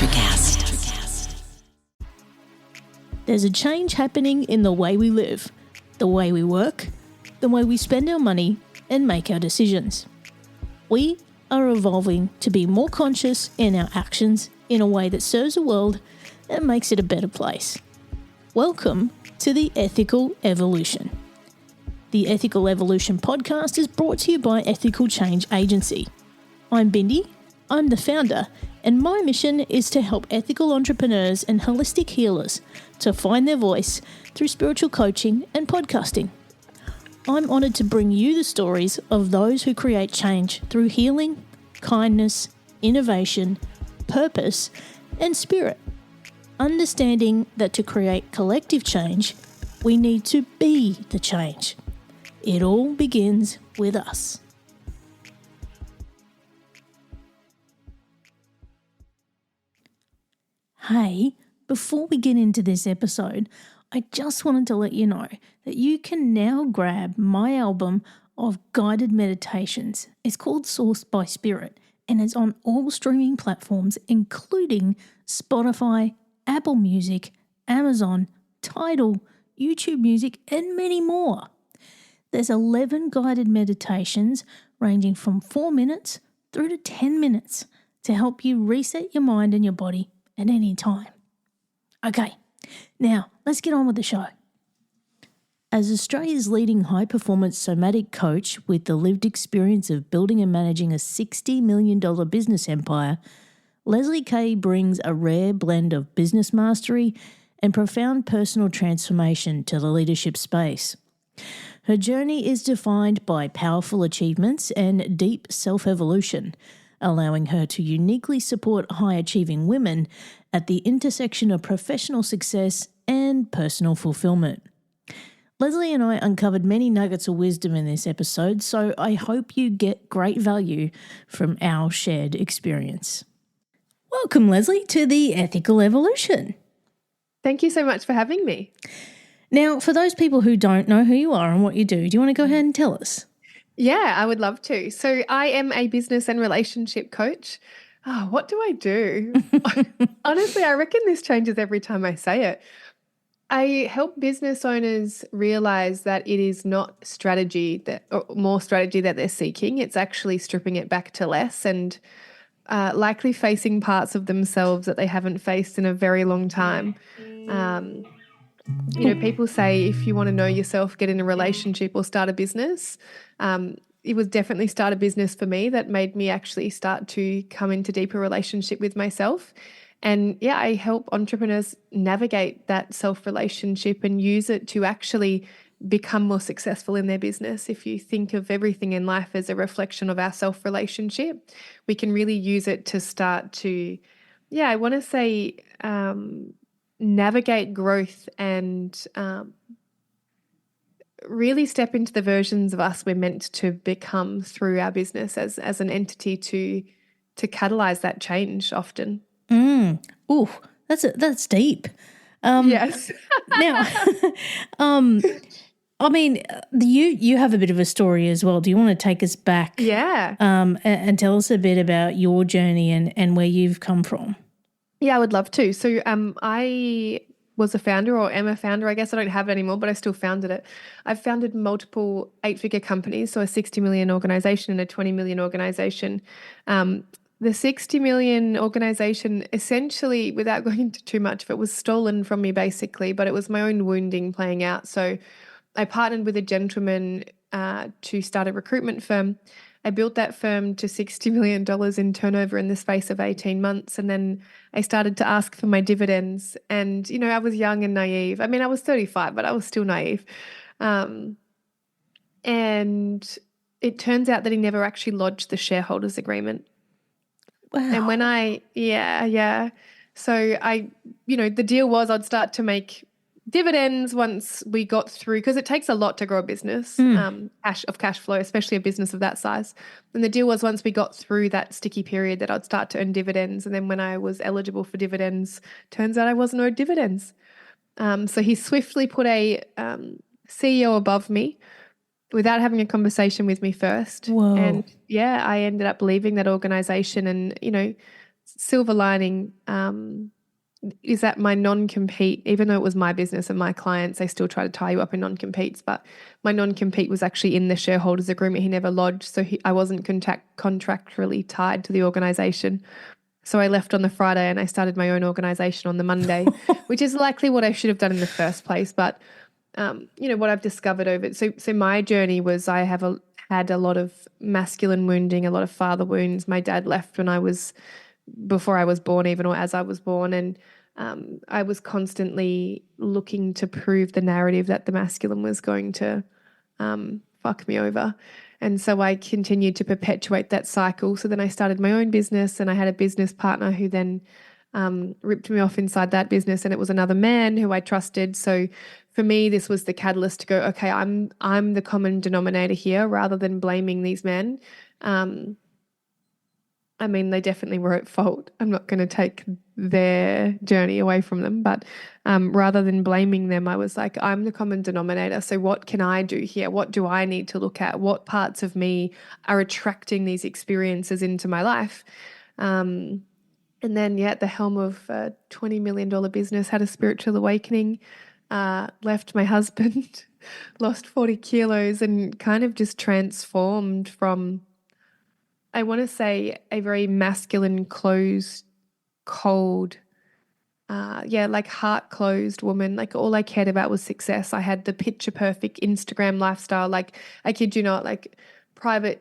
Electrocast. There's a change happening in the way we live, the way we work, the way we spend our money and make our decisions. We are evolving to be more conscious in our actions in a way that serves the world and makes it a better place. Welcome to the Ethical Evolution. The Ethical Evolution podcast is brought to you by Ethical Change Agency. I'm Bindi, I'm the founder, and my mission is to help ethical entrepreneurs and holistic healers to find their voice through spiritual coaching and podcasting. I'm honoured to bring you the stories of those who create change through healing, kindness, innovation, purpose, and spirit. Understanding that to create collective change, we need to be the change. It all begins with us. Hey, before we get into this episode, I just wanted to let you know that you can now grab my album of guided meditations. It's called Sourced by Spirit, and it's on all streaming platforms, including Spotify, Apple Music, Amazon, Tidal, YouTube Music, and many more. There's 11 guided meditations ranging from 4 minutes through to 10 minutes to help you reset your mind and your body at any time. Okay, now let's get on with the show. As Australia's leading high-performance somatic coach with the lived experience of building and managing a $60 million business empire, Lezly Kaye brings a rare blend of business mastery and profound personal transformation to the leadership space. Her journey is defined by powerful achievements and deep self-evolution, allowing her to uniquely support high-achieving women at the intersection of professional success and personal fulfilment. Lezly and I uncovered many nuggets of wisdom in this episode, so I hope you get great value from our shared experience. Welcome, Lezly, to the Ethical Evolution. Thank you so much for having me. Now, for those people who don't know who you are and what you do you want to go ahead and tell us? Yeah, I would love to. So I am a business and relationship coach. Oh, what do I do? Honestly, I reckon this changes every time I say it. I help business owners realize that it is not more strategy that they're seeking. It's actually stripping it back to less and likely facing parts of themselves that they haven't faced in a very long time. People say if you want to know yourself, get in a relationship or start a business. It was definitely start a business for me that made me actually start to come into deeper relationship with myself. And yeah, I help entrepreneurs navigate that self-relationship and use it to actually become more successful in their business. If you think of everything in life as a reflection of our self-relationship, we can really use it to start to, I want to say, navigate growth and really step into the versions of us we're meant to become through our business as an entity to catalyze that change often. Ooh, that's deep. Yes. Now, I mean, you have a bit of a story as well. Do you want to take us back? Yeah. And tell us a bit about your journey and where you've come from. Yeah, I would love to. So I was a founder or am a founder. I guess I don't have it anymore, but I still founded it. I've founded multiple 8-figure companies, so a 60 million organization and a 20 million organization. The 60 million organization, essentially, without going into too much of it, was stolen from me basically, but it was my own wounding playing out. So I partnered with a gentleman to start a recruitment firm. I built that firm to $60 million in turnover in the space of 18 months. And then I started to ask for my dividends. And, I was young and naive. I mean, I was 35, but I was still naive. And it turns out that he never actually lodged the shareholders agreement. Wow. And when so the deal was I'd start to make dividends once we got through, because it takes a lot to grow a business, cash flow, especially a business of that size. And the deal was once we got through that sticky period that I'd start to earn dividends. And then when I was eligible for dividends, turns out I wasn't owed dividends. So he swiftly put a CEO above me without having a conversation with me first. Whoa. And I ended up leaving that organization and, silver lining is that my non-compete, even though it was my business and my clients, they still try to tie you up in non-competes, but my non-compete was actually in the shareholders agreement. He never lodged, so I wasn't contractually tied to the organization. So I left on the Friday and I started my own organization on the Monday, which is likely what I should have done in the first place. But what I've discovered over it. So my journey was I had a lot of masculine wounding, a lot of father wounds. My dad left before I was born, even, or as I was born, and I was constantly looking to prove the narrative that the masculine was going to fuck me over. And so I continued to perpetuate that cycle. So then I started my own business, and I had a business partner who then ripped me off inside that business, and it was another man who I trusted. So for me, this was the catalyst to go, okay, I'm the common denominator here, rather than blaming these men. I mean, they definitely were at fault. I'm not going to take their journey away from them, but rather than blaming them, I was like, I'm the common denominator. So what can I do here? What do I need to look at? What parts of me are attracting these experiences into my life? And then, at the helm of a $20 million business, had a spiritual awakening, left my husband, lost 40 kilos, and kind of just transformed from, I want to say, a very masculine, closed, cold, like heart closed woman. Like all I cared about was success. I had the picture perfect Instagram lifestyle. Like, I kid you not, like private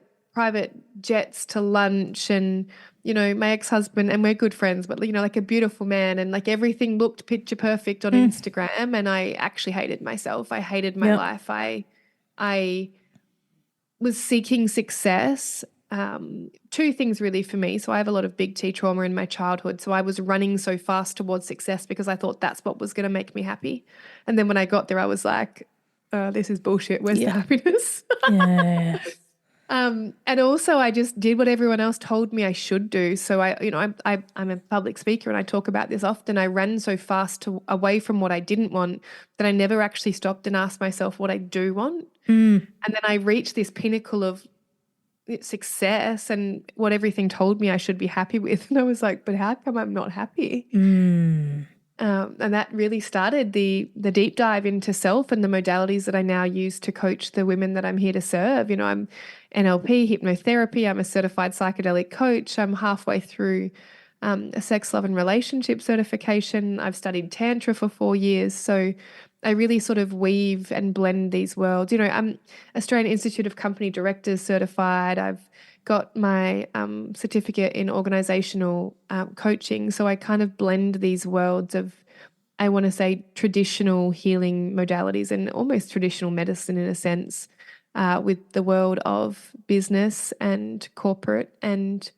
jets to lunch, and my ex-husband, and we're good friends, but like a beautiful man, and like everything looked picture perfect on Instagram, and I actually hated myself. I hated my life. I was seeking success. Two things really for me. So I have a lot of big T trauma in my childhood. So I was running so fast towards success because I thought that's what was going to make me happy. And then when I got there, I was like, this is bullshit. Where's the happiness? Yeah. And also I just did what everyone else told me I should do. So I'm a public speaker, and I talk about this often. I ran so fast away from what I didn't want that I never actually stopped and asked myself what I do want. And then I reached this pinnacle of success and what everything told me I should be happy with. And I was like, but how come I'm not happy? And that really started the deep dive into self and the modalities that I now use to coach the women that I'm here to serve. I'm NLP, hypnotherapy. I'm a certified psychedelic coach. I'm halfway through a sex, love, and relationship certification. I've studied Tantra for 4 years. So I really sort of weave and blend these worlds. I'm Australian Institute of Company Directors certified. I've got my certificate in organizational coaching. So I kind of blend these worlds of, I want to say, traditional healing modalities and almost traditional medicine in a sense, with the world of business and corporate. And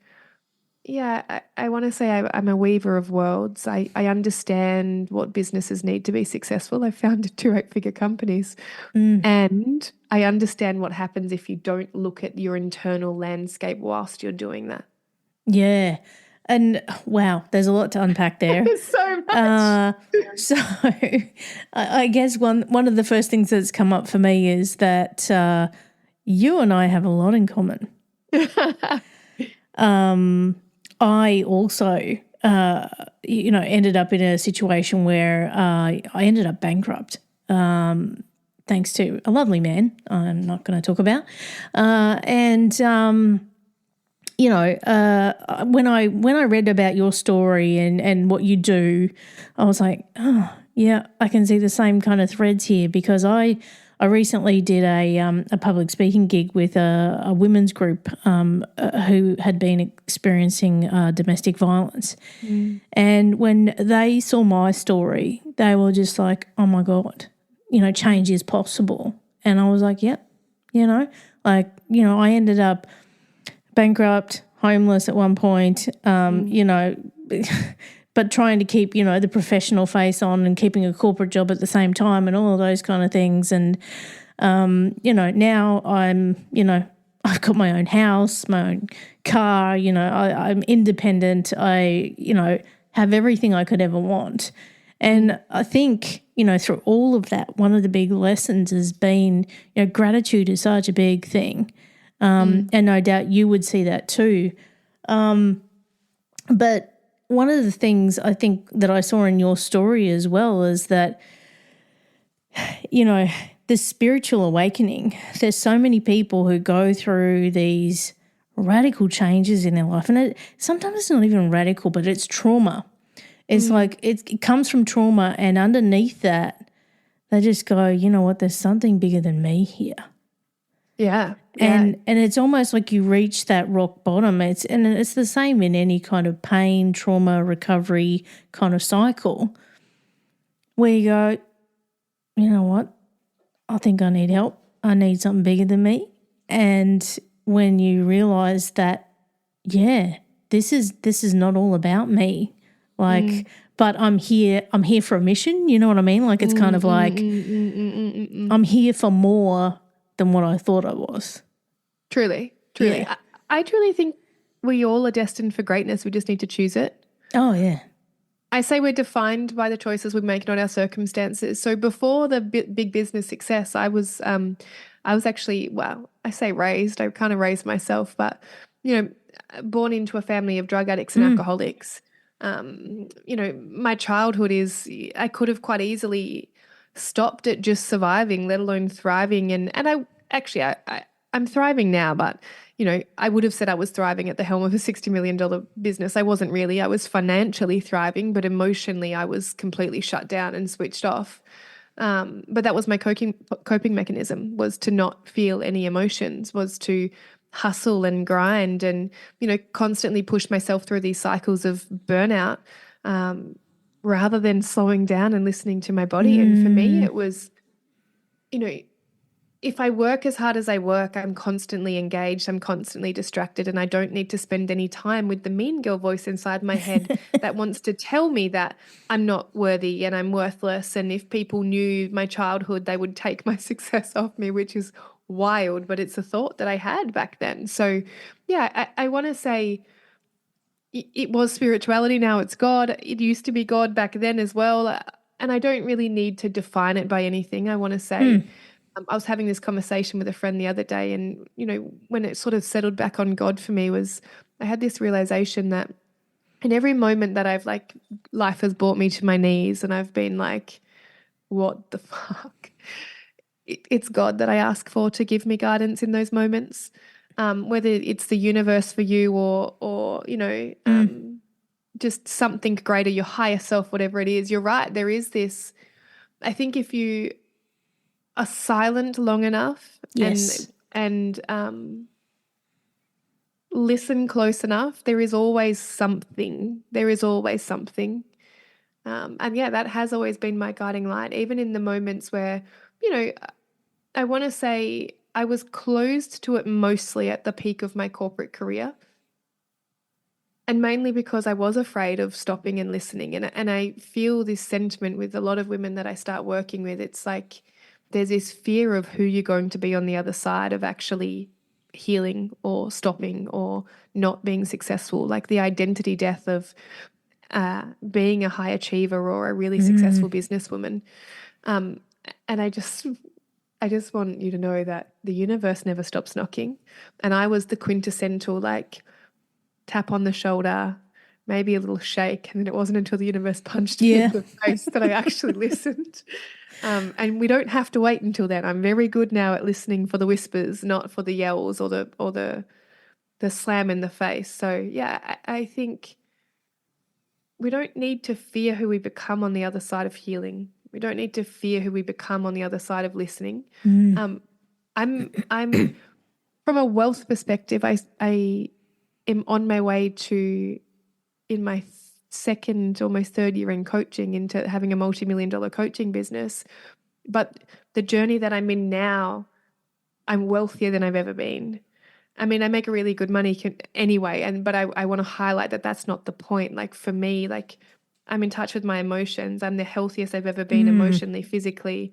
I want to say I'm a weaver of worlds. I understand what businesses need to be successful. I founded 2 8-figure companies, and I understand what happens if you don't look at your internal landscape whilst you're doing that. Yeah. And wow, there's a lot to unpack there. There's so much. So I guess one of the first things that's come up for me is that you and I have a lot in common. I also, ended up in a situation where I ended up bankrupt, thanks to a lovely man I'm not going to talk about. When I read about your story and what you do, I was like, oh, yeah, I can see the same kind of threads here, because I recently did a public speaking gig with a women's group who had been experiencing domestic violence. And when they saw my story, they were just like, oh, my God, change is possible. And I was like, yep, I ended up bankrupt, homeless at one point, but trying to keep, the professional face on and keeping a corporate job at the same time and all of those kind of things. And, now I've got my own house, my own car, I'm independent. I, have everything I could ever want. And I think, through all of that, one of the big lessons has been, gratitude is such a big thing. And no doubt you would see that too. But one of the things I think that I saw in your story as well is that, you know, the spiritual awakening, there's so many people who go through these radical changes in their life. And sometimes it's not even radical, but it's trauma. It's like it comes from trauma, and underneath that, they just go, you know what, there's something bigger than me here. Yeah. And it's almost like you reach that rock bottom. It's the same in any kind of pain, trauma, recovery kind of cycle where you go, you know what, I think I need help. I need something bigger than me. And when you realize that, yeah, this is not all about me. Like, but I'm here for a mission. You know what I mean? Like, it's kind of like I'm here for more than what I thought I was. Truly. Yeah. I truly think we all are destined for greatness. We just need to choose it. Oh, yeah. I say we're defined by the choices we make, not our circumstances. So before the big business success, I was actually, well, I say raised, I kind of raised myself, but, you know, born into a family of drug addicts and alcoholics. You know, my childhood I could have quite easily stopped at just surviving, let alone thriving. And I'm thriving now, but, you know, I would have said I was thriving at the helm of a $60 million business. I wasn't really. I was financially thriving, but emotionally I was completely shut down and switched off. But that was my coping mechanism, was to not feel any emotions, was to hustle and grind and, you know, constantly push myself through these cycles of burnout, rather than slowing down and listening to my body. And for me, it was, you know, if I work as hard as I work, I'm constantly engaged, I'm constantly distracted, and I don't need to spend any time with the mean girl voice inside my head that wants to tell me that I'm not worthy and I'm worthless. And if people knew my childhood, they would take my success off me, which is wild, but it's a thought that I had back then. So yeah, I want to say it was spirituality, now it's God. It used to be God back then as well. And I don't really need to define it by anything. I want to say, I was having this conversation with a friend the other day, and, you know, when it sort of settled back on God for me, was I had this realization that in every moment that I've, like, life has brought me to my knees and I've been like, what the fuck? It's God that I ask for to give me guidance in those moments, whether it's the universe for you or you know, just something greater, your higher self, whatever it is. You're right. There is this, I think if you are silent long enough Yes. and listen close enough, there is always something. There is always something. And yeah, that has always been my guiding light, even in the moments where, you know, I want to say I was closed to it mostly at the peak of my corporate career. And mainly because I was afraid of stopping and listening. And I feel this sentiment with a lot of women that I start working with. It's like there's this fear of who you're going to be on the other side of actually healing or stopping or not being successful, like the identity death of being a high achiever or a really successful businesswoman. And I just want you to know that the universe never stops knocking. And I was the quintessential, like, tap on the shoulder, maybe a little shake. And then it wasn't until the universe punched me in the face that I actually listened. And we don't have to wait until then. I'm very good now at listening for the whispers, not for the yells or the slam in the face. So yeah, I think we don't need to fear who we become on the other side of healing. We don't need to fear who we become on the other side of listening. I'm from a wealth perspective, I am on my way to, in my second, almost third year in coaching, into having a multi-million-dollar coaching business. But the journey that I'm in now, I'm wealthier than I've ever been. I mean, I make really good money anyway, but I want to highlight that that's not the point. Like, for me, like, I'm in touch with my emotions. I'm the healthiest I've ever been emotionally, physically.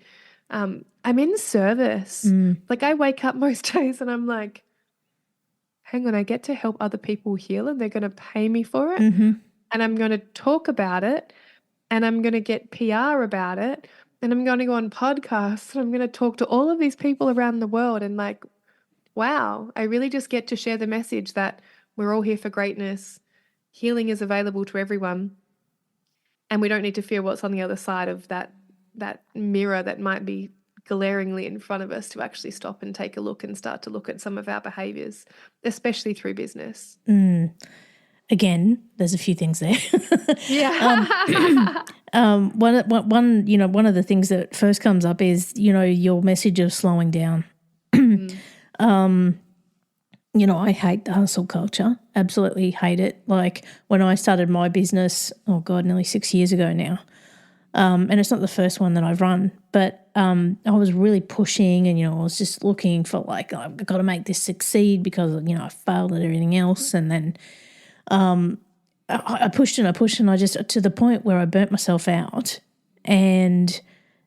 I'm in service. Like, I wake up most days and I'm like, hang on, I get to help other people heal and they're going to pay me for it. And I'm going to talk about it and I'm going to get PR about it and I'm going to go on podcasts and I'm going to talk to all of these people around the world. And, like, wow, I really just get to share the message that we're all here for greatness. Healing is available to everyone, and we don't need to fear what's on the other side of that mirror that might be glaringly in front of us, to actually stop and take a look and start to look at some of our behaviors, especially through business. Again, there's a few things there. Yeah. One of the things that first comes up is, your message of slowing down. I hate the hustle culture. Absolutely hate it. Like when I started my business, nearly 6 years ago now, and it's not the first one that I've run, but I was really pushing, and, I was just looking for like, I've got to make this succeed because, I failed at everything else. And then I pushed and I pushed, and I just, to the point where I burnt myself out. And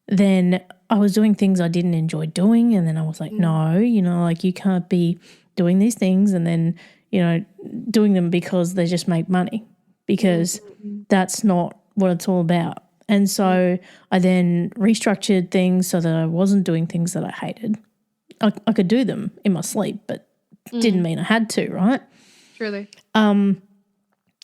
then I was doing things I didn't enjoy doing. And then I was like, no, like you can't be doing these things and then, doing them because they just make money, because that's not what it's all about. And so I then restructured things so that I wasn't doing things that I hated. I could do them in my sleep, but didn't mean I had to, right? Truly. And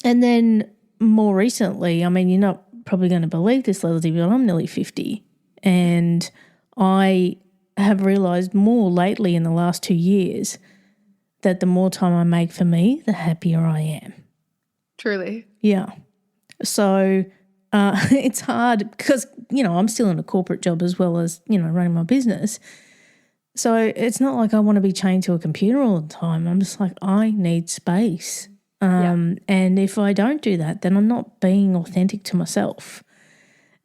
then more recently, I mean, you're not probably going to believe this, Lezly, but I'm nearly 50, and I have realised more lately in the last 2 years that the more time I make for me, the happier I am. Truly. Yeah. So it's hard because, I'm still in a corporate job as well as, running my business. So it's not like I want to be chained to a computer all the time. I'm just like, I need space. And if I don't do that, then I'm not being authentic to myself.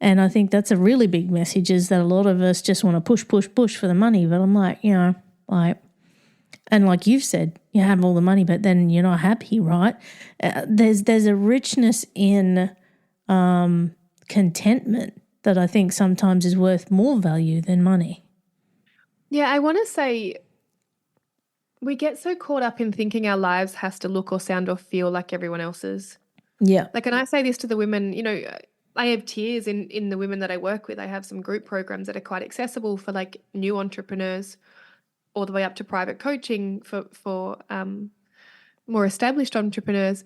And I think that's a really big message, is that a lot of us just want to push for the money. But I'm like, and like you've said, you have all the money, but then you're not happy, right? There's a richness in contentment that I think sometimes is worth more value than money. Yeah, I want to say we get so caught up in thinking our lives has to look or sound or feel like everyone else's. Yeah. Like, and I say this to the women, I have tiers in the women that I work with. I have some group programs that are quite accessible for like new entrepreneurs, all the way up to private coaching for more established entrepreneurs.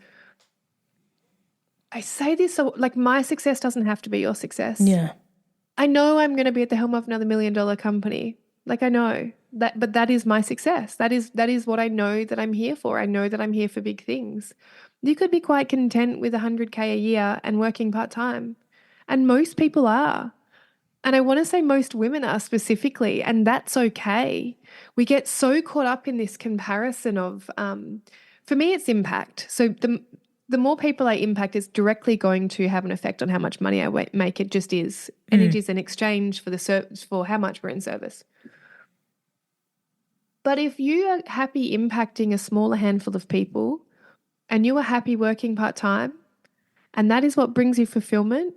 I say this so like my success doesn't have to be your success. Yeah. I know I'm going to be at the helm of another $1 million company. Like I know that, but that is my success. That is what I know that I'm here for. I know that I'm here for big things. You could be quite content with 100K a year and working part-time. And most people are. And I want to say most women are specifically, and that's okay. We get so caught up in this comparison of, for me, it's impact. So the more people I impact is directly going to have an effect on how much money I make. It just is. And it is an exchange for for how much we're in service. But if you are happy impacting a smaller handful of people and you are happy working part-time, and that is what brings you fulfillment,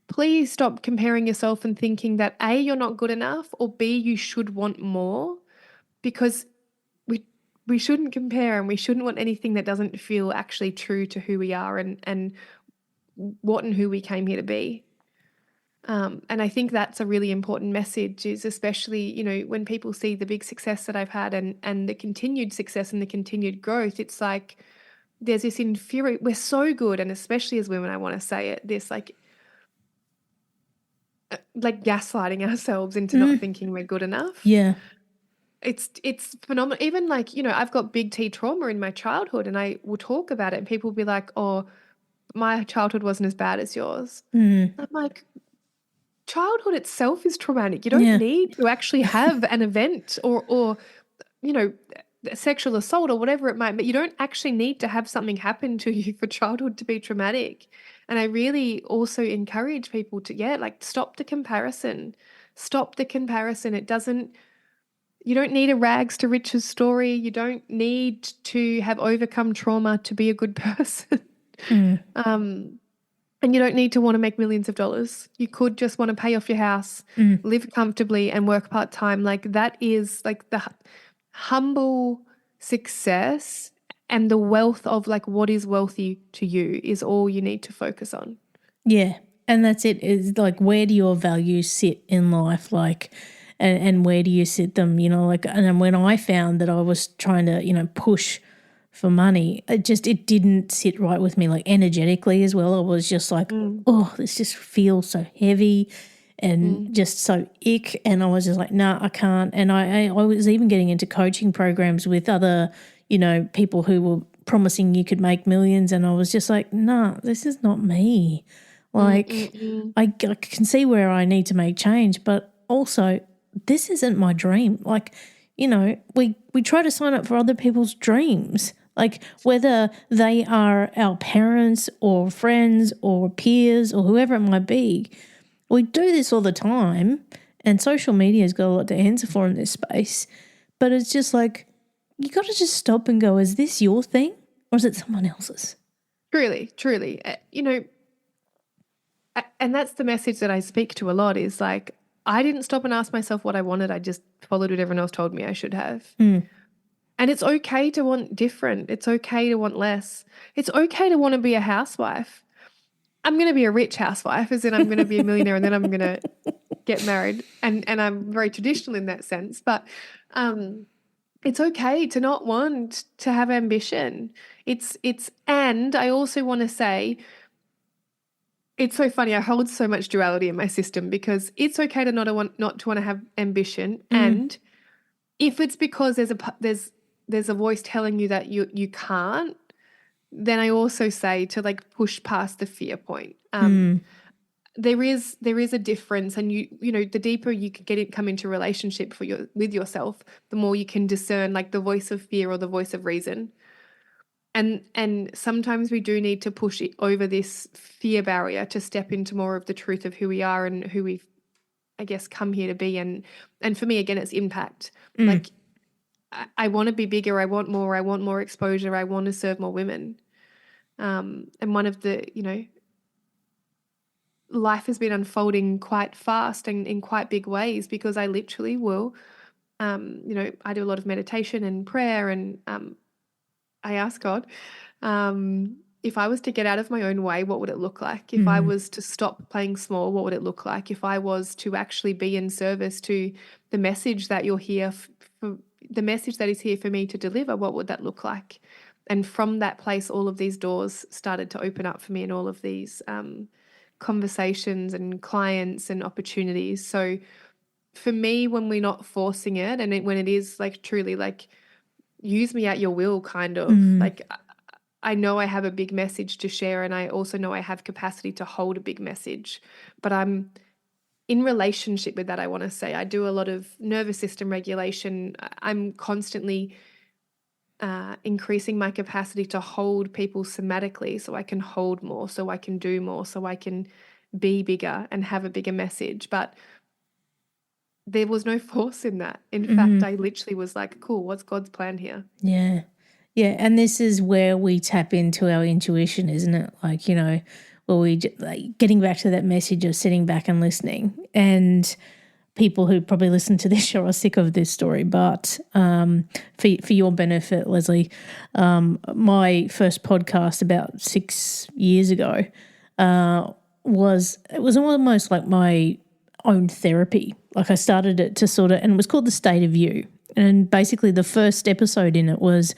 please stop comparing yourself and thinking that A, you're not good enough, or B, you should want more, because we shouldn't compare, and we shouldn't want anything that doesn't feel actually true to who we are and what and who we came here to be. And I think that's a really important message, is especially, when people see the big success that I've had and the continued success and the continued growth, it's like there's this we're so good, and especially as women, I want to say it, this like gaslighting ourselves into not thinking we're good enough. Yeah. It's phenomenal. Even like, I've got big T trauma in my childhood, and I will talk about it, and people will be like, oh, my childhood wasn't as bad as yours. I'm like, childhood itself is traumatic. You don't need to actually have an event or sexual assault or whatever it might be. You don't actually need to have something happen to you for childhood to be traumatic. And I really also encourage people to, stop the comparison. Stop the comparison. You don't need a rags to riches story. You don't need to have overcome trauma to be a good person. And you don't need to want to make millions of dollars. You could just want to pay off your house, live comfortably, and work part-time. Like that is like the humble success, and the wealth of like what is wealthy to you is all you need to focus on. Yeah. And that's it. Is like, where do your values sit in life? Like, and where do you sit them? And when I found that I was trying to, push for money. It didn't sit right with me, like energetically as well. I was just like, oh, this just feels so heavy and just so ick. And I was just like, nah, I can't. And I was even getting into coaching programs with other, people who were promising you could make millions. And I was just like, nah, this is not me. Like I can see where I need to make change, but also this isn't my dream. Like, we try to sign up for other people's dreams, like whether they are our parents or friends or peers or whoever it might be. We do this all the time, and social media's got a lot to answer for in this space, but it's just like you got to just stop and go, is this your thing or is it someone else's? Truly. And that's the message that I speak to a lot is like, I didn't stop and ask myself what I wanted. I just followed what everyone else told me I should have. And it's okay to want different. It's okay to want less. It's okay to want to be a housewife. I'm going to be a rich housewife, as in I'm going to be a millionaire and then I'm going to get married. And I'm very traditional in that sense. But it's okay to not want to have ambition. And I also want to say, it's so funny. I hold so much duality in my system because it's okay to not to want to have ambition, and if it's because there's a voice telling you that you can't, then I also say to like push past the fear point. There is a difference, and the deeper you can come into relationship with yourself, the more you can discern like the voice of fear or the voice of reason. And sometimes we do need to push it over this fear barrier to step into more of the truth of who we are and who we've, I guess, come here to be. And for me, again, it's impact. Like I want to be bigger. I want more exposure. I want to serve more women. And one of the, life has been unfolding quite fast and in quite big ways because I literally will, I do a lot of meditation and prayer, and I ask God, if I was to get out of my own way, what would it look like? If I was to stop playing small, what would it look like? If I was to actually be in service to the message that you're here for, the message that is here for me to deliver, what would that look like? And from that place, all of these doors started to open up for me, and all of these conversations and clients and opportunities. So for me, when we're not forcing it, and when it is like truly like, use me at your will, kind of like, I know I have a big message to share, and I also know I have capacity to hold a big message, but I'm in relationship with that. I want to say I do a lot of nervous system regulation. I'm constantly increasing my capacity to hold people somatically, so I can hold more, so I can do more, so I can be bigger and have a bigger message. But there was no force in that. In fact, I literally was like, cool, what's God's plan here? Yeah. Yeah. And this is where we tap into our intuition, isn't it? Like, getting back to that message of sitting back and listening. And people who probably listen to this show are sick of this story, but for your benefit, Lezly, my first podcast about 6 years ago was almost like my own therapy. Like I started it to and it was called The State of You. And basically the first episode in it was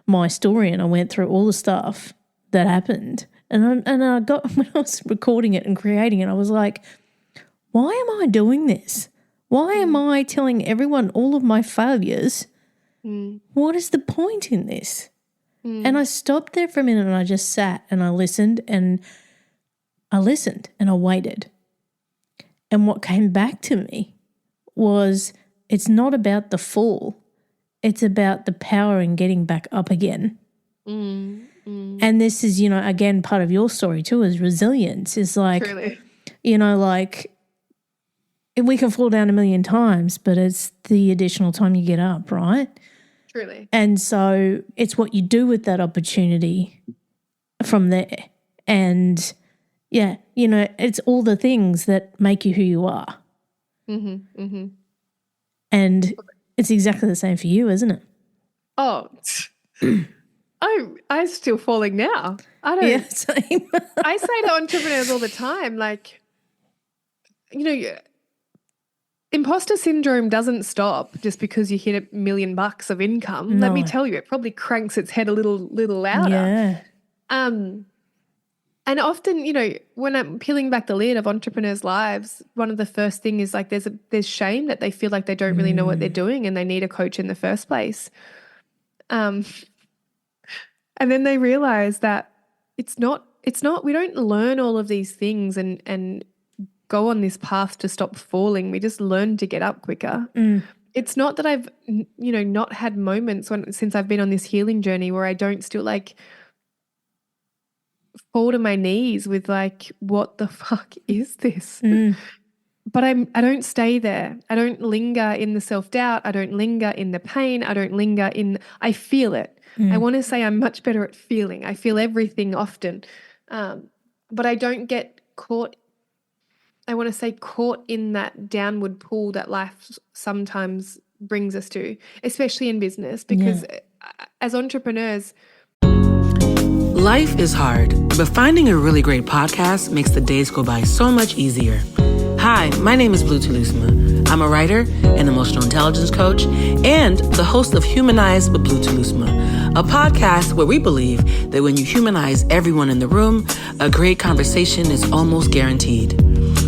my story, and I went through all the stuff that happened. And I got, when I was recording it and creating it, I was like, why am I doing this? Why am I telling everyone all of my failures? What is the point in this? And I stopped there for a minute and I just sat and I listened and I waited. And what came back to me was, it's not about the fall. It's about the power in getting back up again. And this is, again, part of your story too, is resilience. Is like, Truly. Like we can fall down a million times, but it's the additional time you get up, right? Truly. And so it's what you do with that opportunity from there. And yeah, it's all the things that make you who you are. And it's exactly the same for you, isn't it? Oh, I'm still falling now. I don't. Yeah, same. I say to entrepreneurs all the time, like, imposter syndrome doesn't stop just because you hit $1 million of income. Let me No. tell you, it probably cranks its head a little louder. Yeah. And often, when I'm peeling back the lid of entrepreneurs' lives, one of the first thing is like there's shame that they feel like they don't really know what they're doing and they need a coach in the first place. And then they realize that it's not, we don't learn all of these things and go on this path to stop falling. We just learn to get up quicker. It's not that I've, not had moments since I've been on this healing journey where I don't still like fall to my knees with like, what the fuck is this? But I don't stay there. I don't linger in the self-doubt. I don't linger in the pain. I don't linger I feel it. I want to say I'm much better at feeling. I feel everything often. But I don't get caught in that downward pull that life sometimes brings us to, especially in business, because as entrepreneurs, life is hard, but finding a really great podcast makes the days go by so much easier. Hi, my name is Blue Telusma. I'm a writer, an emotional intelligence coach, and the host of Humanize with Blue Telusma, a podcast where we believe that when you humanize everyone in the room, a great conversation is almost guaranteed.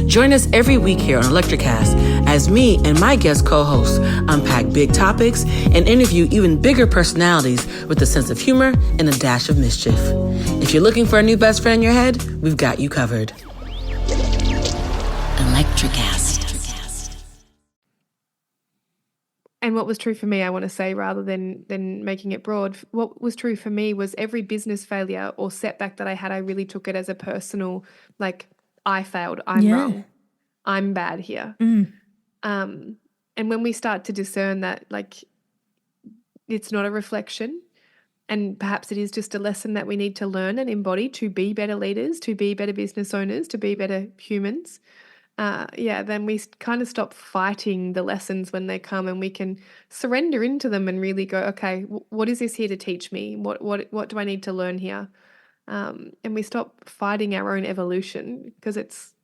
Join us every week here on Electricast as me and my guest co-hosts unpack big topics and interview even bigger personalities with a sense of humor and a dash of mischief. If you're looking for a new best friend in your head, we've got you covered. Electricast. And what was true for me, I want to say, rather than making it broad, what was true for me was every business failure or setback that I had, I really took it as a personal, like, I failed, I'm wrong, I'm bad here. And when we start to discern that, like, it's not a reflection and perhaps it is just a lesson that we need to learn and embody to be better leaders, to be better business owners, to be better humans, then we kind of stop fighting the lessons when they come and we can surrender into them and really go, okay, what is this here to teach me? What do I need to learn here? And we stop fighting our own evolution because it's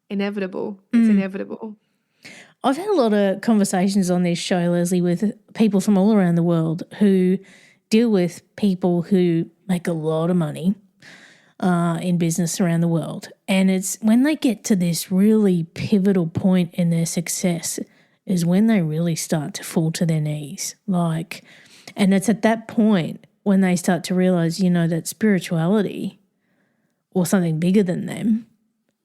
inevitable. It's inevitable. I've had a lot of conversations on this show, Lezly, with people from all around the world who deal with people who make a lot of money in business around the world. And it's when they get to this really pivotal point in their success is when they really start to fall to their knees. And it's at that point when they start to realize, that spirituality or something bigger than them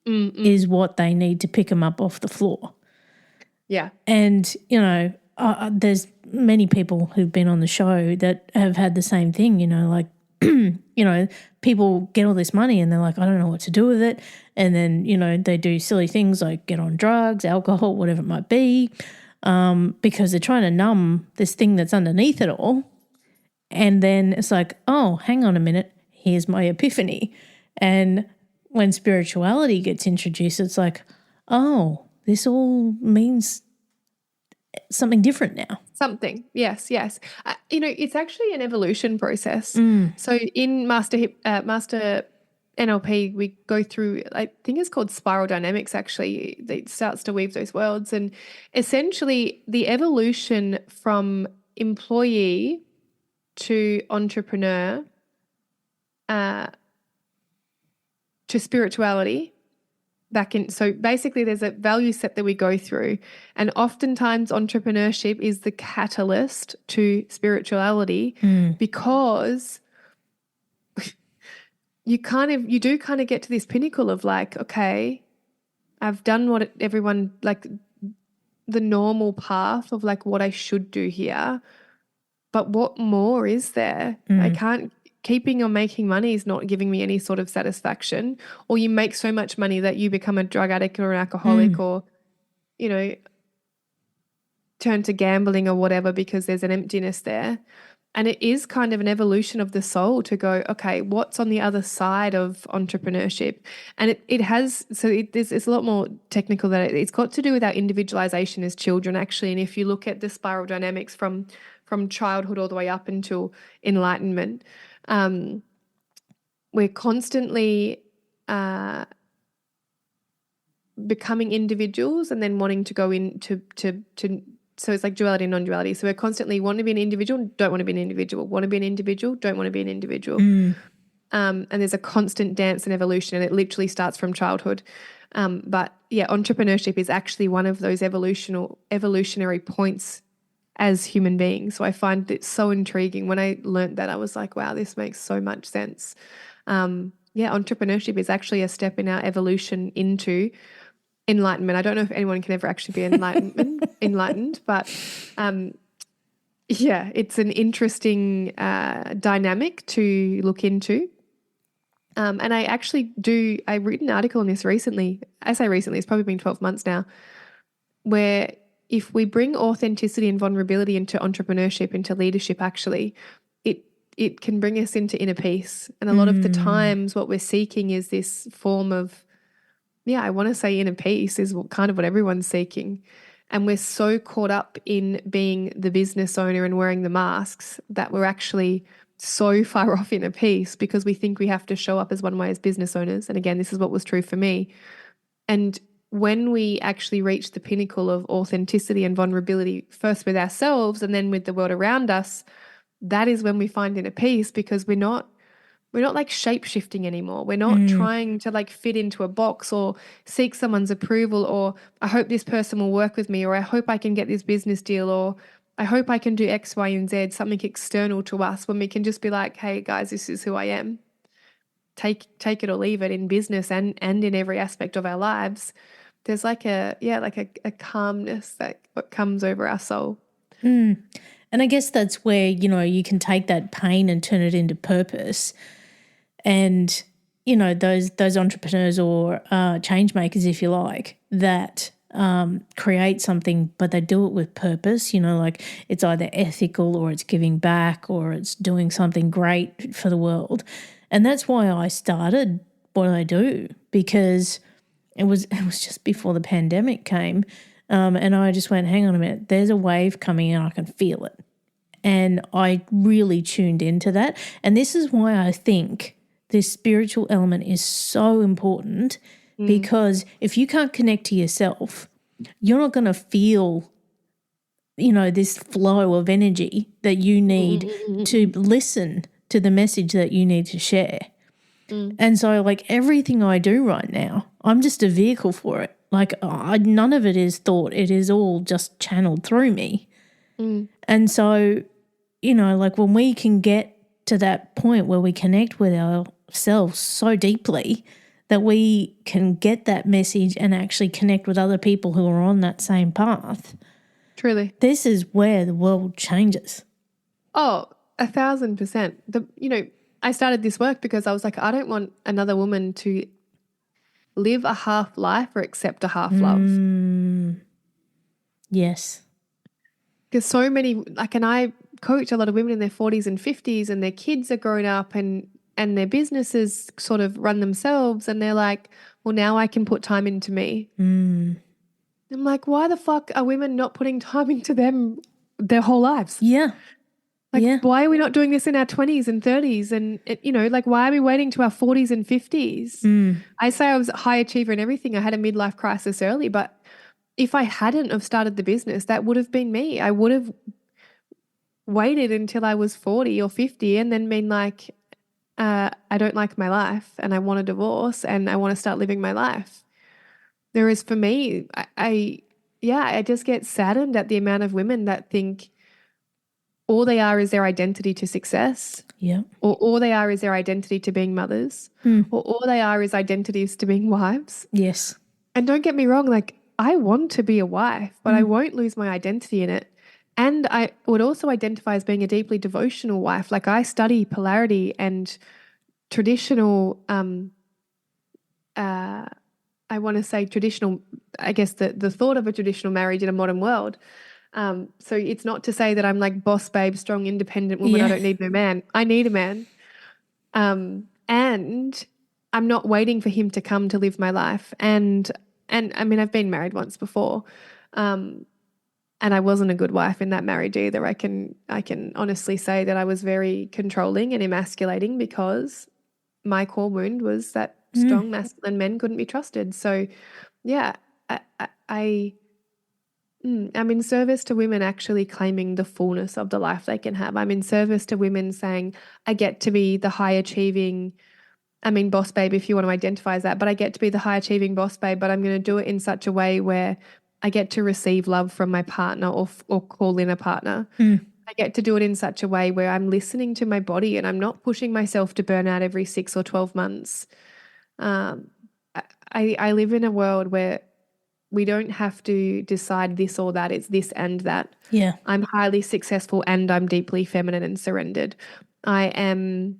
is what they need to pick them up off the floor. Yeah. And, there's many people who've been on the show that have had the same thing, people get all this money and they're like, I don't know what to do with it. And then, they do silly things like get on drugs, alcohol, whatever it might be, because they're trying to numb this thing that's underneath it all. And then it's like, oh, hang on a minute, here's my epiphany. And when spirituality gets introduced, it's like, oh, this all means something different now. Something, yes. It's actually an evolution process. So in Master NLP, we go through, I think it's called spiral dynamics, actually. It starts to weave those worlds. And essentially the evolution from employee to entrepreneur to spirituality so basically there's a value set that we go through, and oftentimes entrepreneurship is the catalyst to spirituality because you do get to this pinnacle of like, okay, I've done what everyone, like the normal path of like what I should do here, but what more is there? I can't. Keeping or making money is not giving me any sort of satisfaction, or you make so much money that you become a drug addict or an alcoholic or, turn to gambling or whatever because there's an emptiness there. And it is kind of an evolution of the soul to go, okay, what's on the other side of entrepreneurship? And it's a lot more technical than it's got to do with our individualization as children, actually. And if you look at the spiral dynamics from childhood all the way up until enlightenment, we're constantly becoming individuals and then wanting to go into so it's like duality and non-duality. So we're constantly want to be an individual, don't want to be an individual, want to be an individual, don't want to be an individual. And there's a constant dance and evolution, and it literally starts from childhood. But yeah, entrepreneurship is actually one of those evolutionary points as human beings. So I find it so intriguing. When I learned that, I was like, wow, this makes so much sense. Entrepreneurship is actually a step in our evolution into enlightenment. I don't know if anyone can ever actually be enlightened, but it's an interesting dynamic to look into. And I've written an article on this recently. I say recently, it's probably been 12 months now, where if we bring authenticity and vulnerability into entrepreneurship, into leadership, actually, it can bring us into inner peace. And a lot of the times what we're seeking is this form of, I want to say inner peace is kind of what everyone's seeking. And we're so caught up in being the business owner and wearing the masks that we're actually so far off inner peace because we think we have to show up as one way as business owners. And again, this is what was true for me. And when we actually reach the pinnacle of authenticity and vulnerability, first with ourselves and then with the world around us, that is when we find inner peace, because we're not like shape-shifting anymore. We're not trying to like fit into a box or seek someone's approval, or I hope this person will work with me, or I hope I can get this business deal, or I hope I can do X, Y, and Z, something external to us, when we can just be like, hey guys, this is who I am. Take it or leave it in business and in every aspect of our lives. There's like a calmness that comes over our soul. And I guess that's where, you can take that pain and turn it into purpose. And, those entrepreneurs or change makers, if you like, that create something, but they do it with purpose, like it's either ethical or it's giving back or it's doing something great for the world. And that's why I started what I do, because it was just before the pandemic came. And I just went, hang on a minute, there's a wave coming and I can feel it. And I really tuned into that. And this is why I think this spiritual element is so important, because if you can't connect to yourself, you're not going to feel, this flow of energy that you need to listen to the message that you need to share. And so like everything I do right now, I'm just a vehicle for it. Like none of it is thought. It is all just channeled through me. And so, like when we can get to that point where we connect with ourselves so deeply that we can get that message and actually connect with other people who are on that same path. Truly. This is where the world changes. Oh, 1,000%. I started this work because I was like, I don't want another woman to live a half life or accept a half love. Yes. Because so many, and I coach a lot of women in their 40s and 50s, and their kids are grown up and their businesses sort of run themselves, and they're like, well, now I can put time into me. I'm like, why the fuck are women not putting time into them their whole lives? Yeah. Why are we not doing this in our 20s and 30s? And, why are we waiting to our 40s and 50s? I say I was a high achiever and everything. I had a midlife crisis early, but if I hadn't have started the business, that would have been me. I would have waited until I was 40 or 50 and then been like, I don't like my life and I want a divorce and I want to start living my life. Whereas for me, I just get saddened at the amount of women that think all they are is their identity to success. Yeah. Or all they are is their identity to being mothers. Or all they are is identities to being wives. Yes. And don't get me wrong, I want to be a wife, but I won't lose my identity in it. And I would also identify as being a deeply devotional wife. I study polarity and traditional, I want to say traditional, I guess the thought of a traditional marriage in a modern world. So it's not to say that I'm like boss babe, strong, independent woman. Yeah. I don't need no man. I need a man. And I'm not waiting for him to come to live my life. And I mean, I've been married once before. And I wasn't a good wife in that marriage either. I can honestly say that I was very controlling and emasculating because my core wound was that strong masculine men couldn't be trusted. So yeah, I'm in service to women actually claiming the fullness of the life they can have. I'm in service to women saying, I get to be the high achieving, boss babe, if you want to identify as that, but I get to be the high achieving boss babe, but I'm going to do it in such a way where I get to receive love from my partner or call in a partner. I get to do it in such a way where I'm listening to my body and I'm not pushing myself to burn out every 6 or 12 months. I live in a world where we don't have to decide this or that. It's this and that. Yeah. I'm highly successful and I'm deeply feminine and surrendered. I am,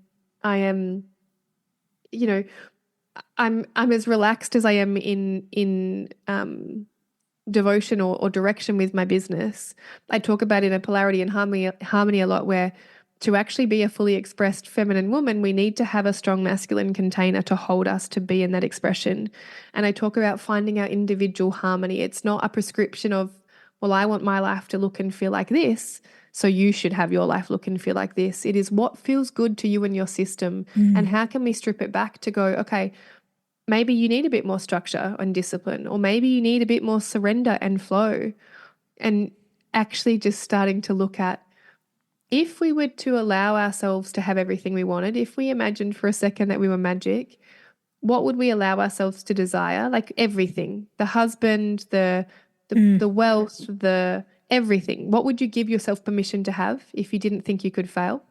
you know, I'm as relaxed as I am in devotion or direction with my business. I talk about in a polarity and harmony a lot, where to actually be a fully expressed feminine woman, we need to have a strong masculine container to hold us to be in that expression. And I talk about finding our individual harmony. It's not a prescription of, well, I want my life to look and feel like this, so you should have your life look and feel like this. It is what feels good to you and your system. And how can we strip it back to go, okay, maybe you need a bit more structure and discipline, or maybe you need a bit more surrender and flow. And actually just starting to look at, if we were to allow ourselves to have everything we wanted, if we imagined for a second that we were magic, what would we allow ourselves to desire? Like everything, the husband, the wealth, the everything. What would you give yourself permission to have if you didn't think you could fail?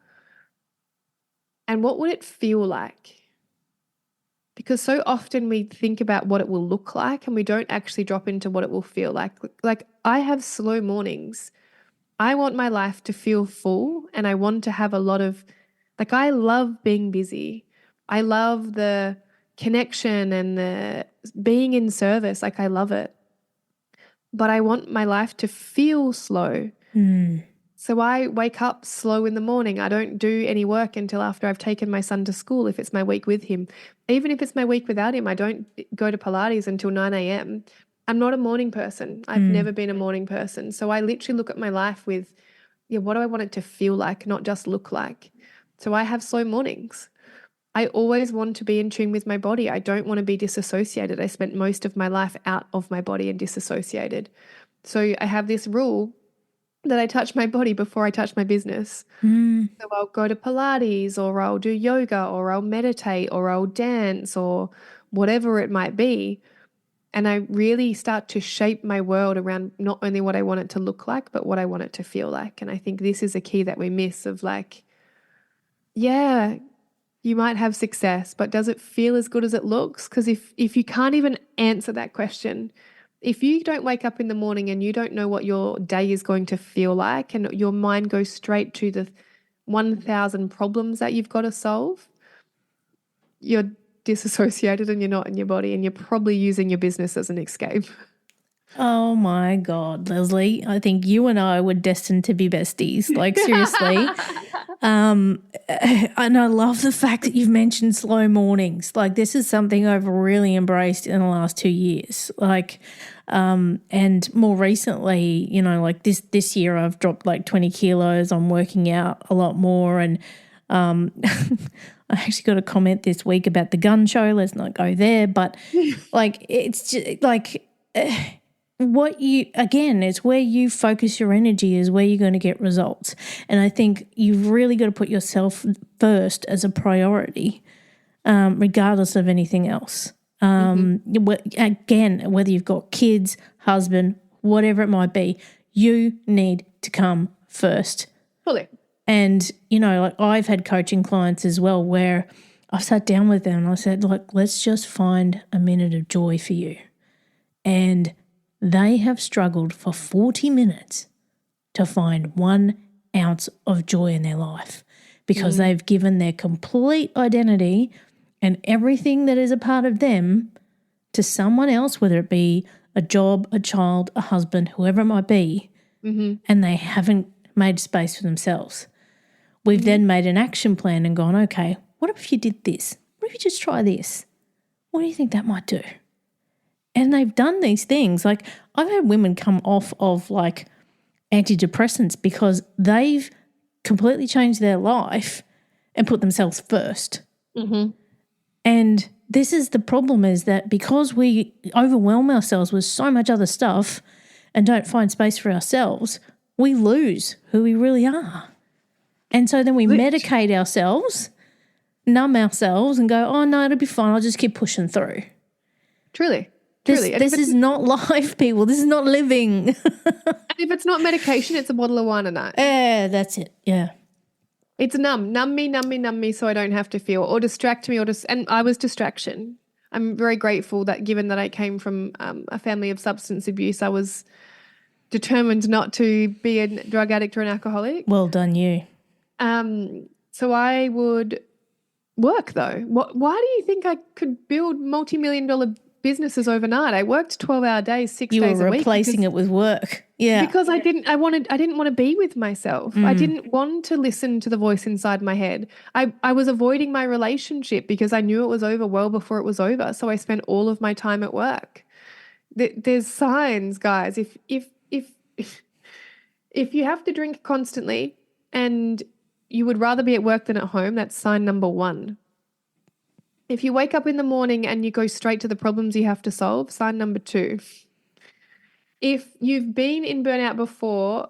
And what would it feel like? Because so often we think about what it will look like and we don't actually drop into what it will feel like. Like I have slow mornings. I want my life to feel full, and I want to have a lot of, like, I love being busy. I love the connection and the being in service. Like I love it. But I want my life to feel slow. So I wake up slow in the morning. I don't do any work until after I've taken my son to school, if it's my week with him. Even if it's my week without him, I don't go to Pilates until 9 a.m. I'm not a morning person. I've never been a morning person. So I literally look at my life with, what do I want it to feel like, not just look like? So I have slow mornings. I always want to be in tune with my body. I don't want to be disassociated. I spent most of my life out of my body and disassociated. So I have this rule that I touch my body before I touch my business. So I'll go to Pilates, or I'll do yoga, or I'll meditate, or I'll dance, or whatever it might be. And I really start to shape my world around not only what I want it to look like, but what I want it to feel like. And I think this is a key that we miss of, like, yeah, you might have success, but does it feel as good as it looks? Because if you can't even answer that question, if you don't wake up in the morning and you don't know what your day is going to feel like, and your mind goes straight to the 1,000 problems that you've got to solve, you're disassociated and you're not in your body, and you're probably using your business as an escape. Oh my God, Lezly, I think you and I were destined to be besties. Like, seriously. And I love the fact that you've mentioned slow mornings. Like, this is something I've really embraced in the last 2 years. Like, and more recently, like this year I've dropped like 20 kilos. I'm working out a lot more. And I actually got a comment this week about the gun show. Let's not go there. But like, it's just like, it's where you focus your energy is where you're going to get results. And I think you've really got to put yourself first as a priority, regardless of anything else. Again, whether you've got kids, husband, whatever it might be, you need to come first. Fully. And, like, I've had coaching clients as well where I've sat down with them and I said, like, let's just find a minute of joy for you. And they have struggled for 40 minutes to find 1 ounce of joy in their life, because they've given their complete identity and everything that is a part of them to someone else, whether it be a job, a child, a husband, whoever it might be, and they haven't made space for themselves. We've then made an action plan and gone, okay, what if you did this? What if you just try this? What do you think that might do? And they've done these things. Like, I've had women come off of like antidepressants because they've completely changed their life and put themselves first. And this is the problem, is that because we overwhelm ourselves with so much other stuff and don't find space for ourselves, we lose who we really are. And so then we medicate ourselves, numb ourselves and go, oh, no, it'll be fine. I'll just keep pushing through. Truly. This is not life, people. This is not living. And if it's not medication, it's a bottle of wine a night. Yeah, that's it. Yeah. It's numb me so I don't have to feel, or distract me, and I was distraction. I'm very grateful that given that I came from a family of substance abuse, I was determined not to be a drug addict or an alcoholic. Well done, you. So I would work though. Why do you think I could build multi-million-dollar businesses overnight? I worked 12-hour days, 6 days a week. You were replacing it with work. Yeah. Because I didn't want to be with myself. I didn't want to listen to the voice inside my head. I was avoiding my relationship because I knew it was over well before it was over. So I spent all of my time at work. There's signs, guys. If you have to drink constantly and you would rather be at work than at home, that's sign number 1. If you wake up in the morning and you go straight to the problems you have to solve, sign number 2. If you've been in burnout before,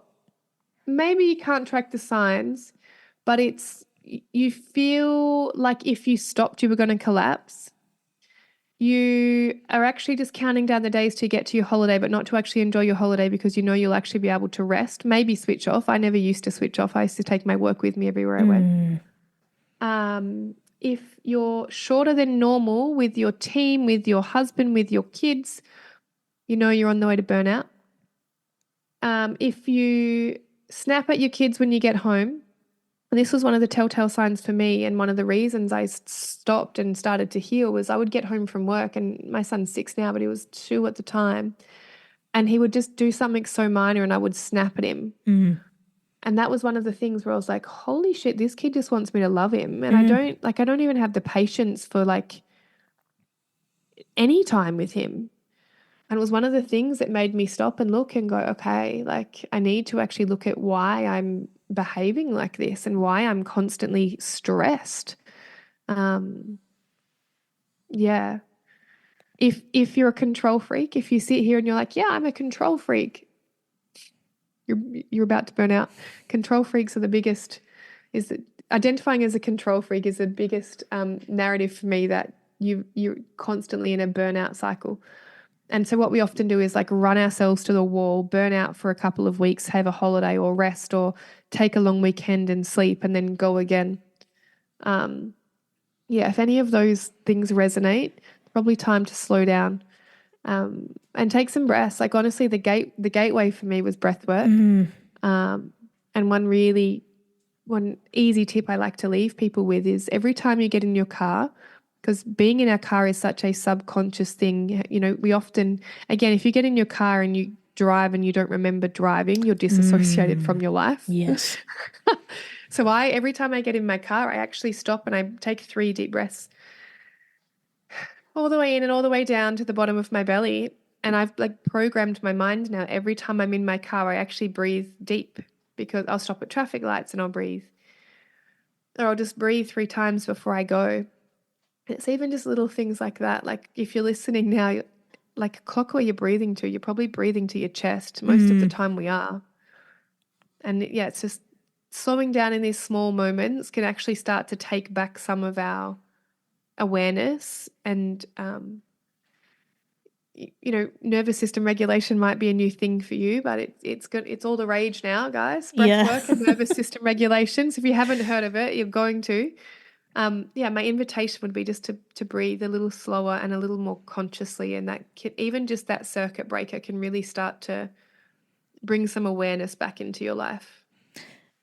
maybe you can't track the signs, but you feel like if you stopped, you were going to collapse. You are actually just counting down the days to get to your holiday, but not to actually enjoy your holiday because you know you'll actually be able to rest, maybe switch off. I never used to switch off. I used to take my work with me everywhere I went. If you're shorter than normal with your team, with your husband, with your kids, you know you're on the way to burnout. If you snap at your kids when you get home, and this was one of the telltale signs for me, and one of the reasons I stopped and started to heal was I would get home from work, and my son's 6 now, but he was 2 at the time, and he would just do something so minor and I would snap at him. And that was one of the things where I was like, holy shit, this kid just wants me to love him. And I don't even have the patience for like any time with him. And it was one of the things that made me stop and look and go, okay, like I need to actually look at why I'm behaving like this and why I'm constantly stressed. Yeah. If you're a control freak, if you sit here and you're like, yeah, I'm a control freak, you're about to burn out. Control freaks are the biggest, identifying as a control freak is the biggest narrative for me, that you're constantly in a burnout cycle. And so what we often do is like run ourselves to the wall, burn out for a couple of weeks, have a holiday or rest or take a long weekend and sleep and then go again. If any of those things resonate, probably time to slow down and take some breaths. Like honestly, the gateway for me was breath work. And one easy tip I like to leave people with is every time you get in your car, because being in our car is such a subconscious thing. You know, we often, again, if you get in your car and you drive and you don't remember driving, you're disassociated from your life. Yes. So every time I get in my car, I actually stop and I take 3 deep breaths all the way in and all the way down to the bottom of my belly. And I've like programmed my mind now. Every time I'm in my car, I actually breathe deep, because I'll stop at traffic lights and I'll breathe. Or I'll just breathe 3 times before I go. It's even just little things like that. Like if you're listening now, like clock where you're breathing to. You're probably breathing to your chest. Most of the time we are. And yeah, it's just slowing down in these small moments can actually start to take back some of our awareness. And, nervous system regulation might be a new thing for you, but it's good. It's all the rage now, guys. Breath work and nervous system regulation. So if you haven't heard of it, you're going to. My invitation would be just to breathe a little slower and a little more consciously, and that even just that circuit breaker can really start to bring some awareness back into your life.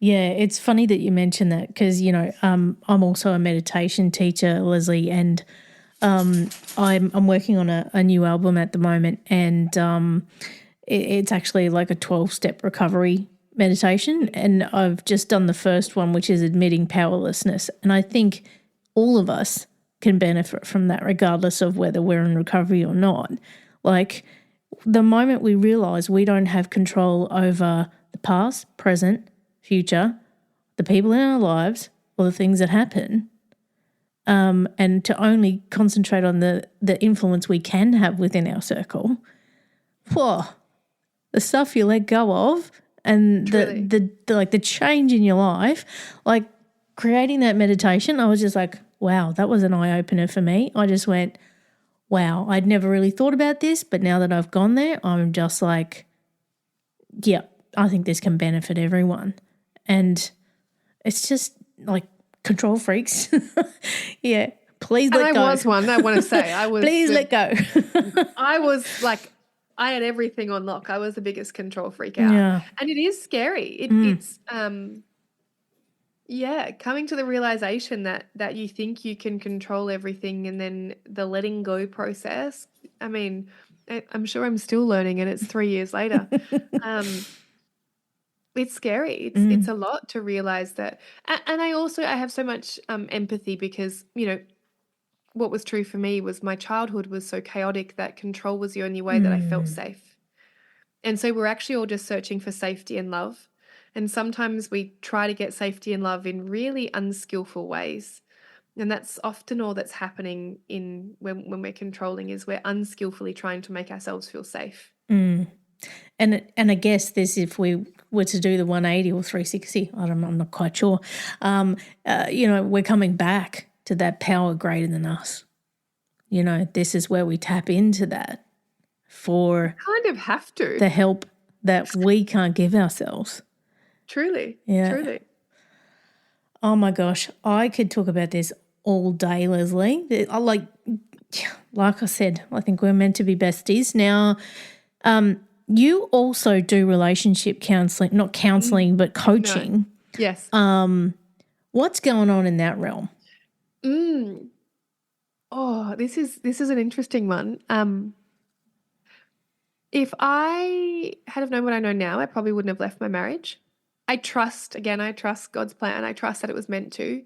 Yeah, it's funny that you mentioned that because, I'm also a meditation teacher, Lezly, and I'm working on a new album at the moment, and it's actually like a 12-step recovery meditation, and I've just done the first one, which is admitting powerlessness. And I think all of us can benefit from that regardless of whether we're in recovery or not. Like the moment we realize we don't have control over the past, present, future, the people in our lives or the things that happen, and to only concentrate on the influence we can have within our circle, whoa, the stuff you let go of and the change in your life, like creating that meditation, I was just like, wow, that was an eye-opener for me. I just went, wow, I'd never really thought about this, but now that I've gone there, I'm just like, yeah, I think this can benefit everyone. And it's just like control freaks. Yeah, please let go. I was one, I want to say. Please let go. I was like, I had everything on lock. I was the biggest control freak out. Yeah. And it is scary. It's coming to the realization that you think you can control everything, and then the letting go process. I mean, I'm sure I'm still learning, and it's 3 years later. It's scary. It's a lot to realize that. And I have so much empathy because, what was true for me was my childhood was so chaotic that control was the only way that I felt safe. And so we're actually all just searching for safety and love. And sometimes we try to get safety and love in really unskillful ways. And that's often all that's happening when we're controlling, is we're unskillfully trying to make ourselves feel safe. And I guess this, if we were to do the 180 or 360, I'm not quite sure, we're coming back to that power greater than us. This is where we tap into that for kind of have to. The help that we can't give ourselves. Truly. Yeah. Truly. Oh my gosh. I could talk about this all day, Lezly. Like I said, I think we're meant to be besties. Now, you also do relationship counseling, not counseling, but coaching. No. Yes. What's going on in that realm? Oh, this is an interesting one. If I had have known what I know now, I probably wouldn't have left my marriage. I trust God's plan. I trust that it was meant to.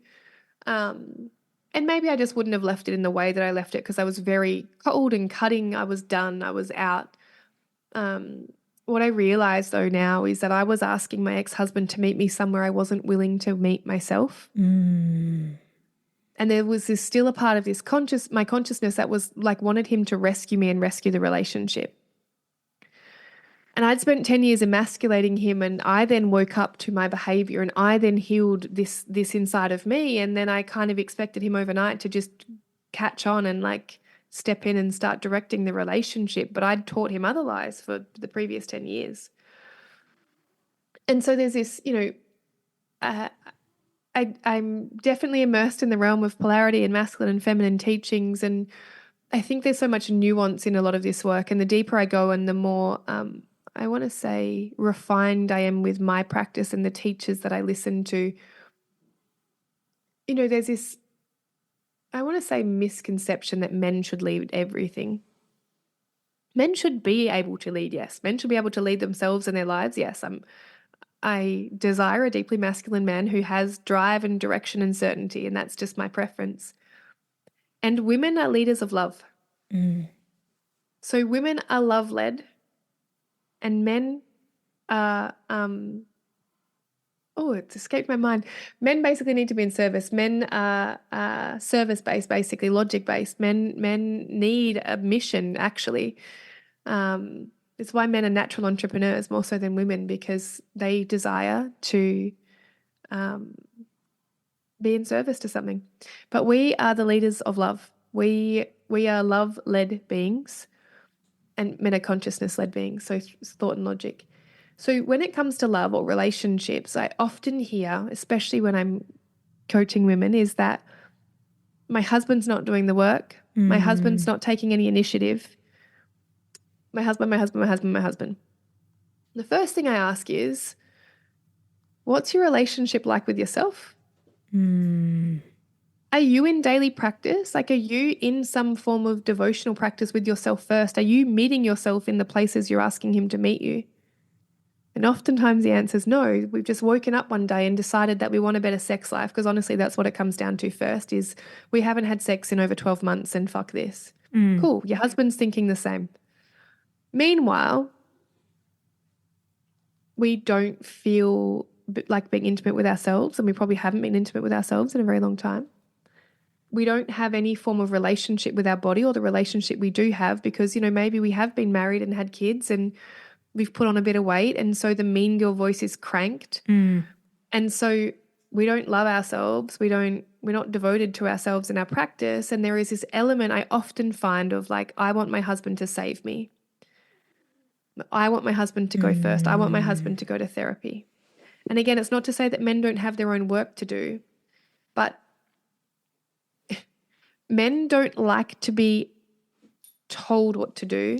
And maybe I just wouldn't have left it in the way that I left it, because I was very cold and cutting. I was done. I was out. What I realize though now is that I was asking my ex-husband to meet me somewhere I wasn't willing to meet myself. And there was still a part of my consciousness that was like wanted him to rescue me and rescue the relationship. And I'd spent 10 years emasculating him, and I then woke up to my behavior, and I then healed this inside of me. And then I kind of expected him overnight to just catch on and like step in and start directing the relationship. But I'd taught him other lies for the previous 10 years. And so there's this, I'm definitely immersed in the realm of polarity and masculine and feminine teachings. And I think there's so much nuance in a lot of this work. And the deeper I go and the more, I want to say, refined I am with my practice and the teachers that I listen to, there's this, I want to say, misconception that men should lead everything. Men should be able to lead, yes. Men should be able to lead themselves and their lives, yes. I desire a deeply masculine man who has drive and direction and certainty, and that's just my preference. And women are leaders of love. So women are love-led, and men are, it's escaped my mind. Men basically need to be in service. Men are service-based, basically, logic-based. Men need a mission, actually. It's why men are natural entrepreneurs more so than women, because they desire to be in service to something. But we are the leaders of love. We are love-led beings, and men are consciousness-led beings, so thought and logic. So when it comes to love or relationships, I often hear, especially when I'm coaching women, is that my husband's not doing the work. My husband's not taking any initiative. My husband. The first thing I ask is, what's your relationship like with yourself? Are you in daily practice? Like, are you in some form of devotional practice with yourself first? Are you meeting yourself in the places you're asking him to meet you? And oftentimes the answer is no. We've just woken up one day and decided that we want a better sex life, because honestly, that's what it comes down to first, is we haven't had sex in over 12 months and fuck this. Cool. Your husband's thinking the same. Meanwhile, we don't feel like being intimate with ourselves, and we probably haven't been intimate with ourselves in a very long time. we don't have any form of relationship with our body, or the relationship we do have, because, maybe we have been married and had kids and we've put on a bit of weight, and so the mean girl voice is cranked. And so we don't love ourselves. We're not devoted to ourselves in our practice. And there is this element I often find of like, I want my husband to save me. I want my husband to go first. I want my husband to go to therapy. And again, it's not to say that men don't have their own work to do, but men don't like to be told what to do.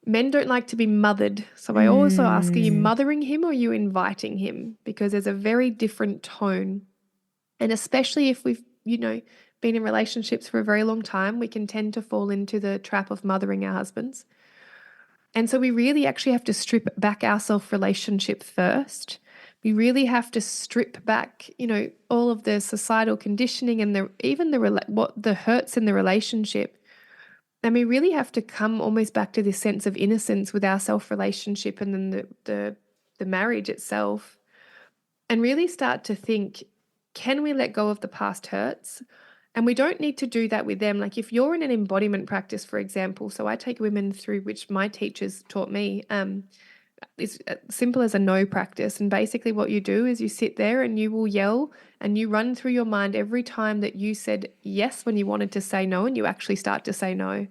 Men don't like to be mothered. So I also ask, are you mothering him or are you inviting him? Because there's a very different tone. And especially if we've, been in relationships for a very long time, we can tend to fall into the trap of mothering our husbands. And so we really actually have to strip back our self-relationship first. We really have to strip back, all of the societal conditioning and what the hurts in the relationship. And we really have to come almost back to this sense of innocence with our self-relationship and then the marriage itself, and really start to think, can we let go of the past hurts? And we don't need to do that with them. Like if you're in an embodiment practice, for example, so I take women through, which my teachers taught me, it's as simple as a no practice. And basically what you do is you sit there and you will yell and you run through your mind every time that you said yes when you wanted to say no, and you actually start to say no.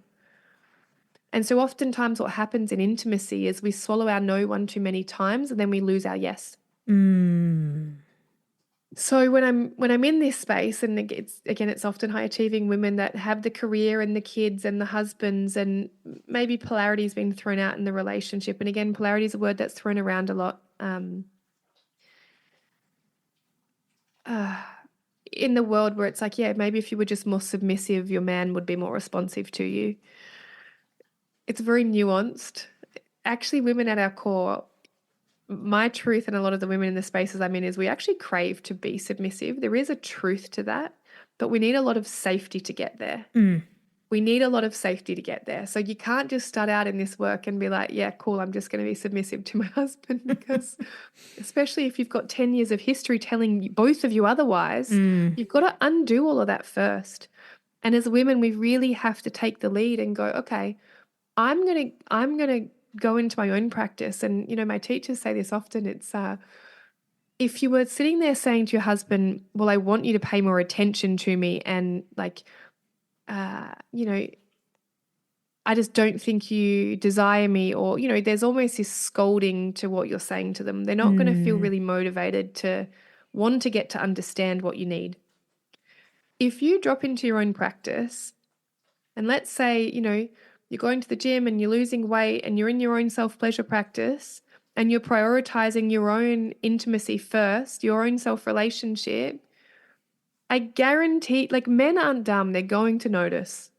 And so oftentimes what happens in intimacy is we swallow our no one too many times and then we lose our yes. So when I'm in this space, and it's often high achieving women that have the career and the kids and the husbands, and maybe polarity has been thrown out in the relationship. And again, polarity is a word that's thrown around a lot in the world, where it's like, yeah, maybe if you were just more submissive, your man would be more responsive to you. It's very nuanced. Actually, women at our core, my truth and a lot of the women in the spaces I'm in is we actually crave to be submissive. There is a truth to that, but we need a lot of safety to get there. We need a lot of safety to get there. So you can't just start out in this work and be like, yeah, cool, I'm just going to be submissive to my husband, because especially if you've got 10 years of history telling both of you otherwise, you've got to undo all of that first. And as women, we really have to take the lead and go, okay, I'm going to go into my own practice. And, my teachers say this often. It's if you were sitting there saying to your husband, well, I want you to pay more attention to me, and like, I just don't think you desire me, or, there's almost this scolding to what you're saying to them. They're not going to feel really motivated to want to get to understand what you need. If you drop into your own practice, and let's say, you're going to the gym and you're losing weight and you're in your own self-pleasure practice and you're prioritizing your own intimacy first, your own self-relationship, I guarantee, like, men aren't dumb. They're going to notice.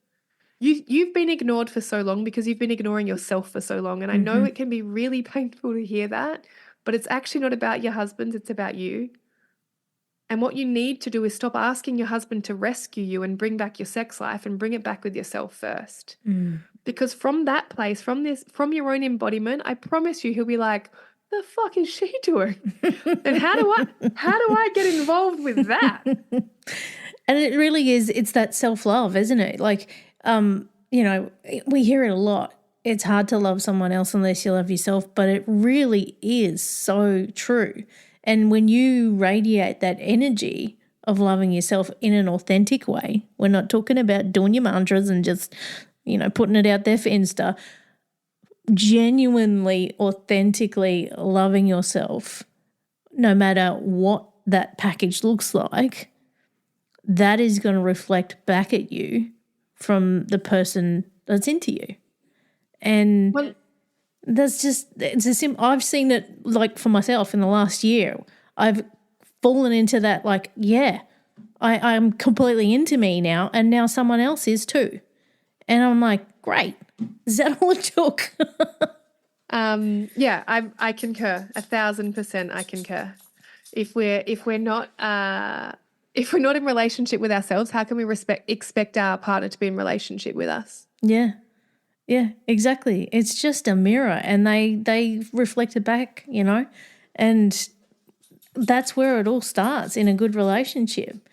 You've been ignored for so long because you've been ignoring yourself for so long. And I know it can be really painful to hear that, but it's actually not about your husband. It's about you. And what you need to do is stop asking your husband to rescue you and bring back your sex life, and bring it back with yourself first. Because from that place, from your own embodiment, I promise you, he'll be like, the fuck is she doing? And how do I get involved with that? And it really is, it's that self-love, isn't it? Like, we hear it a lot. It's hard to love someone else unless you love yourself, but it really is so true. And when you radiate that energy of loving yourself in an authentic way, we're not talking about doing your mantras and just, putting it out there for Insta, genuinely, authentically loving yourself, no matter what that package looks like, that is going to reflect back at you from the person that's into you. And that's just, it's a I've seen it, like, for myself in the last year. I've fallen into that, like, yeah, I'm completely into me now, and now someone else is too. And I'm like, great. Is that all it took? Yeah, I concur. 1,000% I concur. If we're not in relationship with ourselves, how can we expect our partner to be in relationship with us? Yeah. Yeah, exactly. It's just a mirror, and they reflect it back, and that's where it all starts in a good relationship.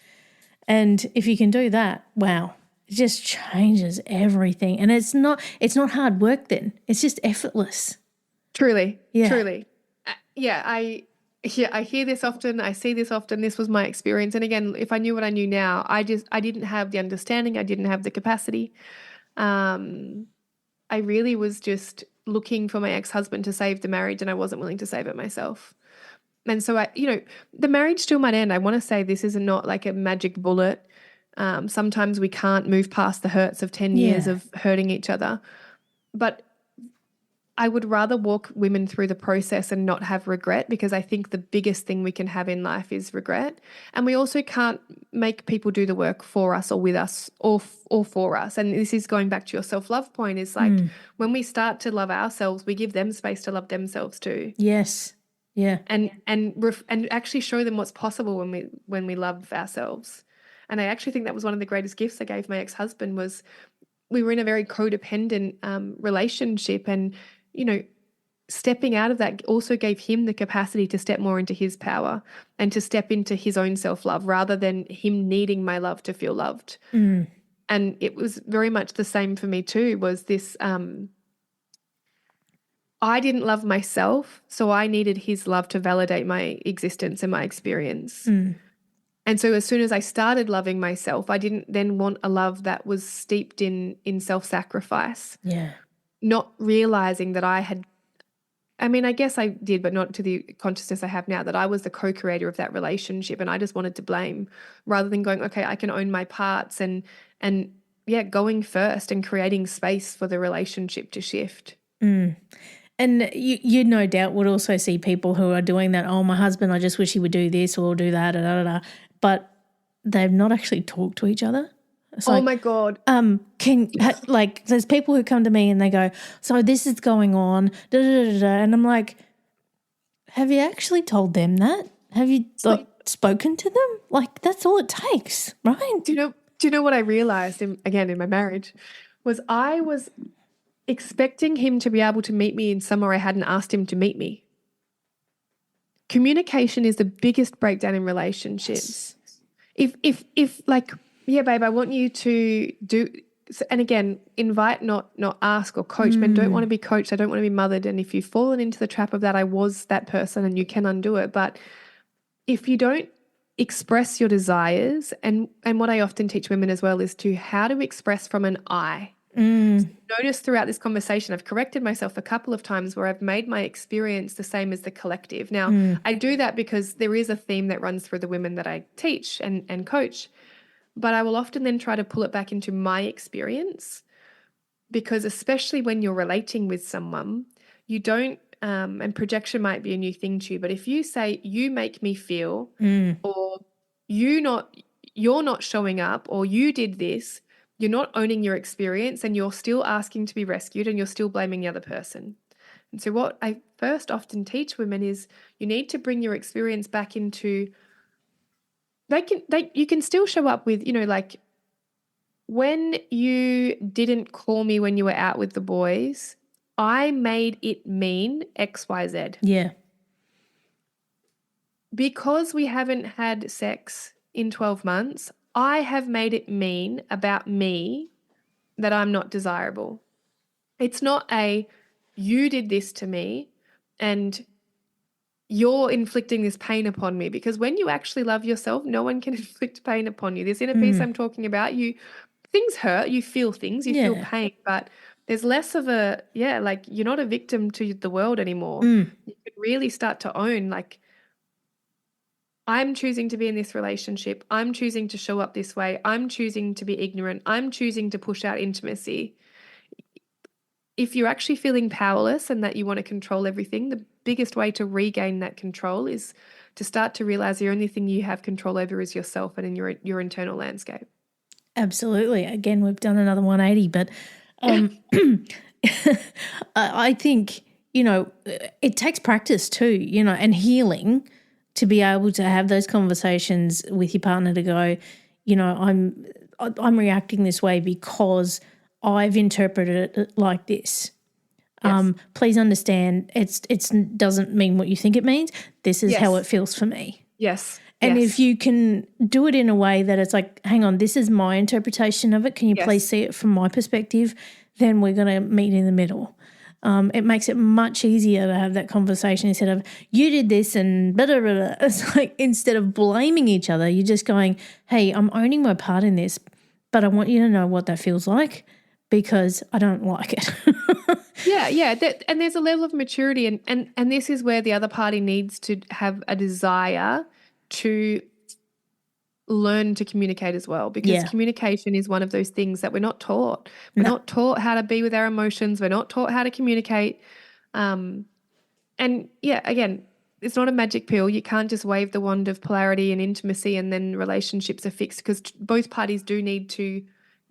And if you can do that, wow, it just changes everything. And it's not hard work then. It's just effortless. Truly. Yeah. Truly. I hear this often. I see this often. This was my experience. And again, if I knew what I knew now, I didn't have the understanding. I didn't have the capacity. I really was just looking for my ex-husband to save the marriage, and I wasn't willing to save it myself. And so the marriage still might end. I want to say this is not like a magic bullet. Sometimes we can't move past the hurts of 10 years of hurting each other. But I would rather walk women through the process and not have regret, because I think the biggest thing we can have in life is regret. And we also can't make people do the work for us or with us or for us. And this is going back to your self-love point, is like when we start to love ourselves, we give them space to love themselves too. Yes. Yeah. And actually show them what's possible when we love ourselves. And I actually think that was one of the greatest gifts I gave my ex-husband. Was we were in a very codependent relationship, and stepping out of that also gave him the capacity to step more into his power and to step into his own self-love, rather than him needing my love to feel loved. And it was very much the same for me too, was this I didn't love myself, so I needed his love to validate my existence and my experience. And so as soon as I started loving myself, I didn't then want a love that was steeped in self-sacrifice. Yeah. Not realizing that I guess I did, but not to the consciousness I have now, that I was the co-creator of that relationship, and I just wanted to blame, rather than going, okay, I can own my parts and going first and creating space for the relationship to shift. And you no doubt would also see people who are doing that. Oh, my husband, I just wish he would do this or do that, but they've not actually talked to each other. It's my God. There's people who come to me and they go, so this is going on, and I'm like, have you actually told them that? Have you spoken to them? Like, that's all it takes, right? Do you know what I realized in my marriage was I was expecting him to be able to meet me in somewhere I hadn't asked him to meet me. Communication is the biggest breakdown in relationships. If like, yeah, babe, I want you to do, and again, invite, not ask or coach. Men don't want to be coached. I don't want to be mothered. And if you've fallen into the trap of that, I was that person, and you can undo it. But if you don't express your desires, and what I often teach women as well is how to express from an I. So notice throughout this conversation, I've corrected myself a couple of times where I've made my experience the same as the collective. Now, I do that because there is a theme that runs through the women that I teach and coach, but I will often then try to pull it back into my experience, because especially when you're relating with someone, you don't, and projection might be a new thing to you, but if you say, you make me feel, or you're not showing up, or you did this, you're not owning your experience, and you're still asking to be rescued, and you're still blaming the other person. And so what I first often teach women is you need to bring your experience back into, you can still show up with, like, when you didn't call me when you were out with the boys, I made it mean X, Y, Z. Yeah. Because we haven't had sex in 12 months, I have made it mean about me that I'm not desirable. It's not you did this to me and you're inflicting this pain upon me, because when you actually love yourself, no one can inflict pain upon you. This inner peace I'm talking about, things hurt, you feel things, you feel pain, but there's less of you're not a victim to the world anymore. You can really start to own, like, I'm choosing to be in this relationship. I'm choosing to show up this way. I'm choosing to be ignorant. I'm choosing to push out intimacy. If you're actually feeling powerless and that you want to control everything, the biggest way to regain that control is to start to realize the only thing you have control over is yourself and in your internal landscape. Absolutely. Again, we've done another 180, but I think, it takes practice too, and healing to be able to have those conversations with your partner to go, I'm reacting this way because I've interpreted it like this. Yes. Please understand, it doesn't mean what you think it means. This is how it feels for me. Yes. And Yes. if you can do it in a way that it's like, hang on, this is my interpretation of it. Can you please see it from my perspective? Then we're going to meet in the middle. It makes it much easier to have that conversation instead of you did this and blah, blah, blah. It's like instead of blaming each other, you're just going, hey, I'm owning my part in this, but I want you to know what that feels like because I don't like it. Yeah. And there's a level of maturity and this is where the other party needs to have a desire to learn to communicate as well, because communication is one of those things that we're not taught. We're not taught how to be with our emotions. We're not taught how to communicate. And yeah, again, it's not a magic pill. You can't just wave the wand of polarity and intimacy and then relationships are fixed, because both parties do need to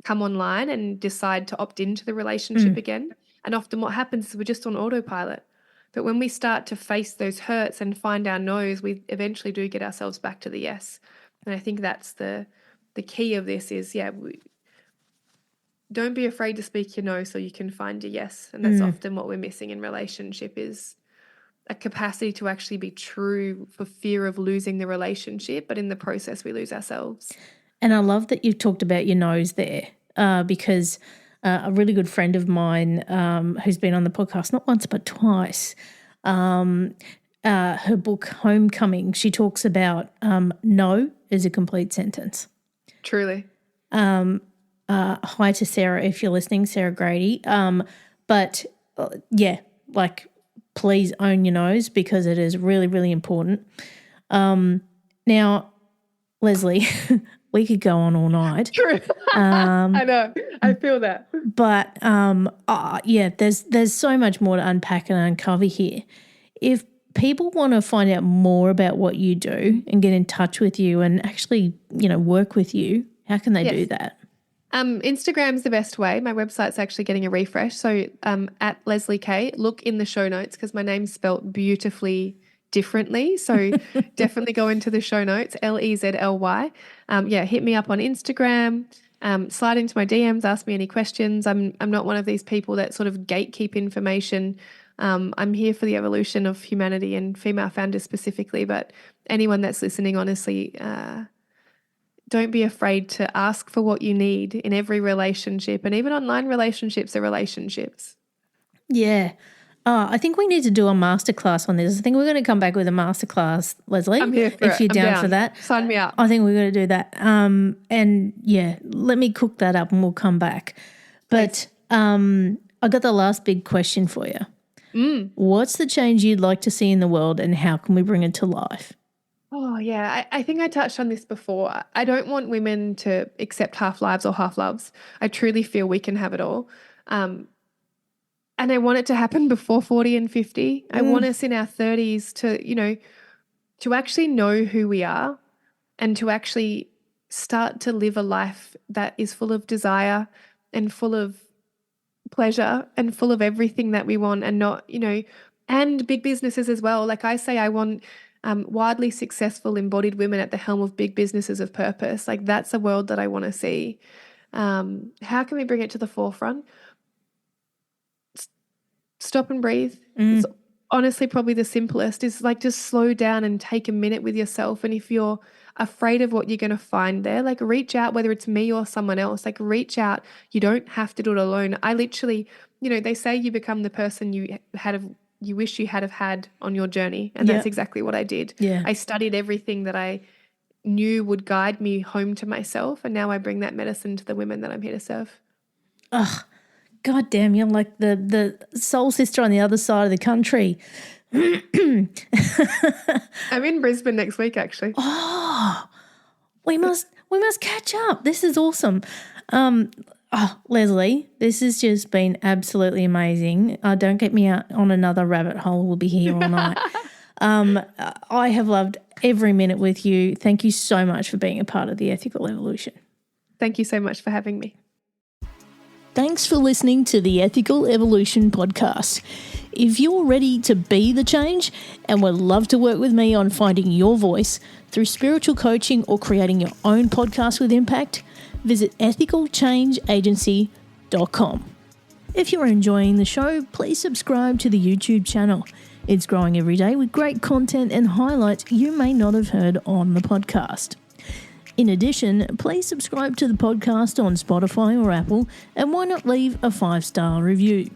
come online and decide to opt into the relationship again. And often what happens is we're just on autopilot. But when we start to face those hurts and find our no's, we eventually do get ourselves back to the yes. And I think that's the key of this is, don't be afraid to speak your no so you can find your yes. And that's often what we're missing in relationship is a capacity to actually be true for fear of losing the relationship. But in the process, we lose ourselves. And I love that you've talked about your no's there because a really good friend of mine who's been on the podcast not once but twice, her book Homecoming, she talks about no is a complete sentence. Truly. Hi to Sarah if you're listening, Sarah Grady. But please own your no's because it is really, really important. Now, Lezly, we could go on all night. True. I know. I feel that. But there's so much more to unpack and uncover here. If people want to find out more about what you do and get in touch with you and actually, work with you, how can they do that? Instagram's the best way. My website's actually getting a refresh. So at Lezly Kaye, look in the show notes because my name's spelt beautifully differently. So definitely go into the show notes, Lezly. Hit me up on Instagram. Slide into my DMs, ask me any questions. I'm not one of these people that sort of gatekeep information. I'm here for the evolution of humanity and female founders specifically, but anyone that's listening, honestly, don't be afraid to ask for what you need in every relationship, and even online relationships are relationships. Yeah. I think we need to do a masterclass on this. I think we're going to come back with a masterclass, Lezly. I'm here for if you're down for that. Sign me up. I think we're going to do that. Let me cook that up and we'll come back. But I got the last big question for you. What's the change you'd like to see in the world and how can we bring it to life? Oh, yeah. I think I touched on this before. I don't want women to accept half lives or half loves. I truly feel we can have it all. And I want it to happen before 40 and 50. I want us in our 30s to actually know who we are and to actually start to live a life that is full of desire and full of pleasure and full of everything that we want, and not, and big businesses as well. Like I say, I want wildly successful embodied women at the helm of big businesses of purpose. Like that's a world that I want to see. How can we bring it to the forefront? Stop and breathe. It's honestly probably the simplest, is like just slow down and take a minute with yourself. And if you're afraid of what you're going to find there, like reach out, whether it's me or someone else, like reach out. You don't have to do it alone. I literally, they say you become the person you wish you had on your journey. And that's exactly what I did. Yeah. I studied everything that I knew would guide me home to myself. And now I bring that medicine to the women that I'm here to serve. Ugh. God damn, you're like the soul sister on the other side of the country. I'm in Brisbane next week, actually. Oh, we must catch up. This is awesome. Lezly, this has just been absolutely amazing. Don't get me out on another rabbit hole. We'll be here all night. I have loved every minute with you. Thank you so much for being a part of the Ethical Evolution. Thank you so much for having me. Thanks for listening to the Ethical Evolution podcast. If you're ready to be the change and would love to work with me on finding your voice through spiritual coaching or creating your own podcast with impact, visit ethicalchangeagency.com. If you're enjoying the show, please subscribe to the YouTube channel. It's growing every day with great content and highlights you may not have heard on the podcast. In addition, please subscribe to the podcast on Spotify or Apple, and why not leave a 5-star review?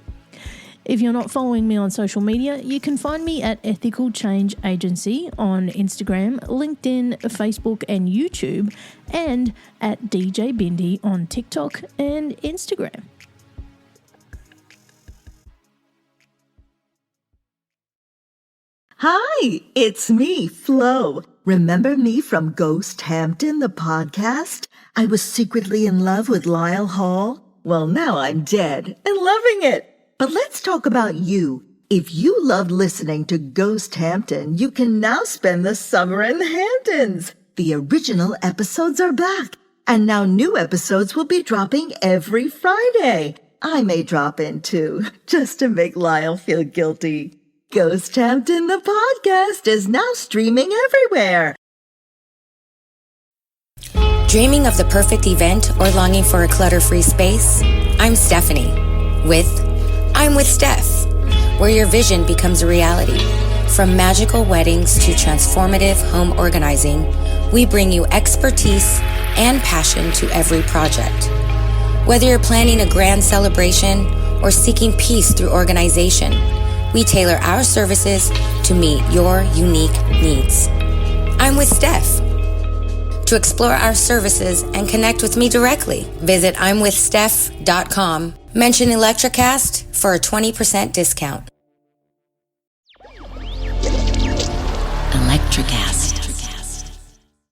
If you're not following me on social media, you can find me at Ethical Change Agency on Instagram, LinkedIn, Facebook and YouTube, and at DJ Bindi on TikTok and Instagram. Hi, it's me, Flo. Remember me from Ghost Hampton, the podcast? I was secretly in love with Lyle Hall. Well, now I'm dead and loving it. But let's talk about you. If you loved listening to Ghost Hampton, you can now spend the summer in the Hamptons. The original episodes are back, and now new episodes will be dropping every Friday. I may drop in too, just to make Lyle feel guilty. Ghost Hampton, the podcast, is now streaming everywhere. Dreaming of the perfect event or longing for a clutter-free space? I'm Stephanie with I'm with Steph, where your vision becomes a reality. From magical weddings to transformative home organizing, we bring you expertise and passion to every project. Whether you're planning a grand celebration or seeking peace through organization, we tailor our services to meet your unique needs. I'm with Steph. To explore our services and connect with me directly, visit I'mWithSteph.com. Mention Electricast for a 20% discount. Electricast.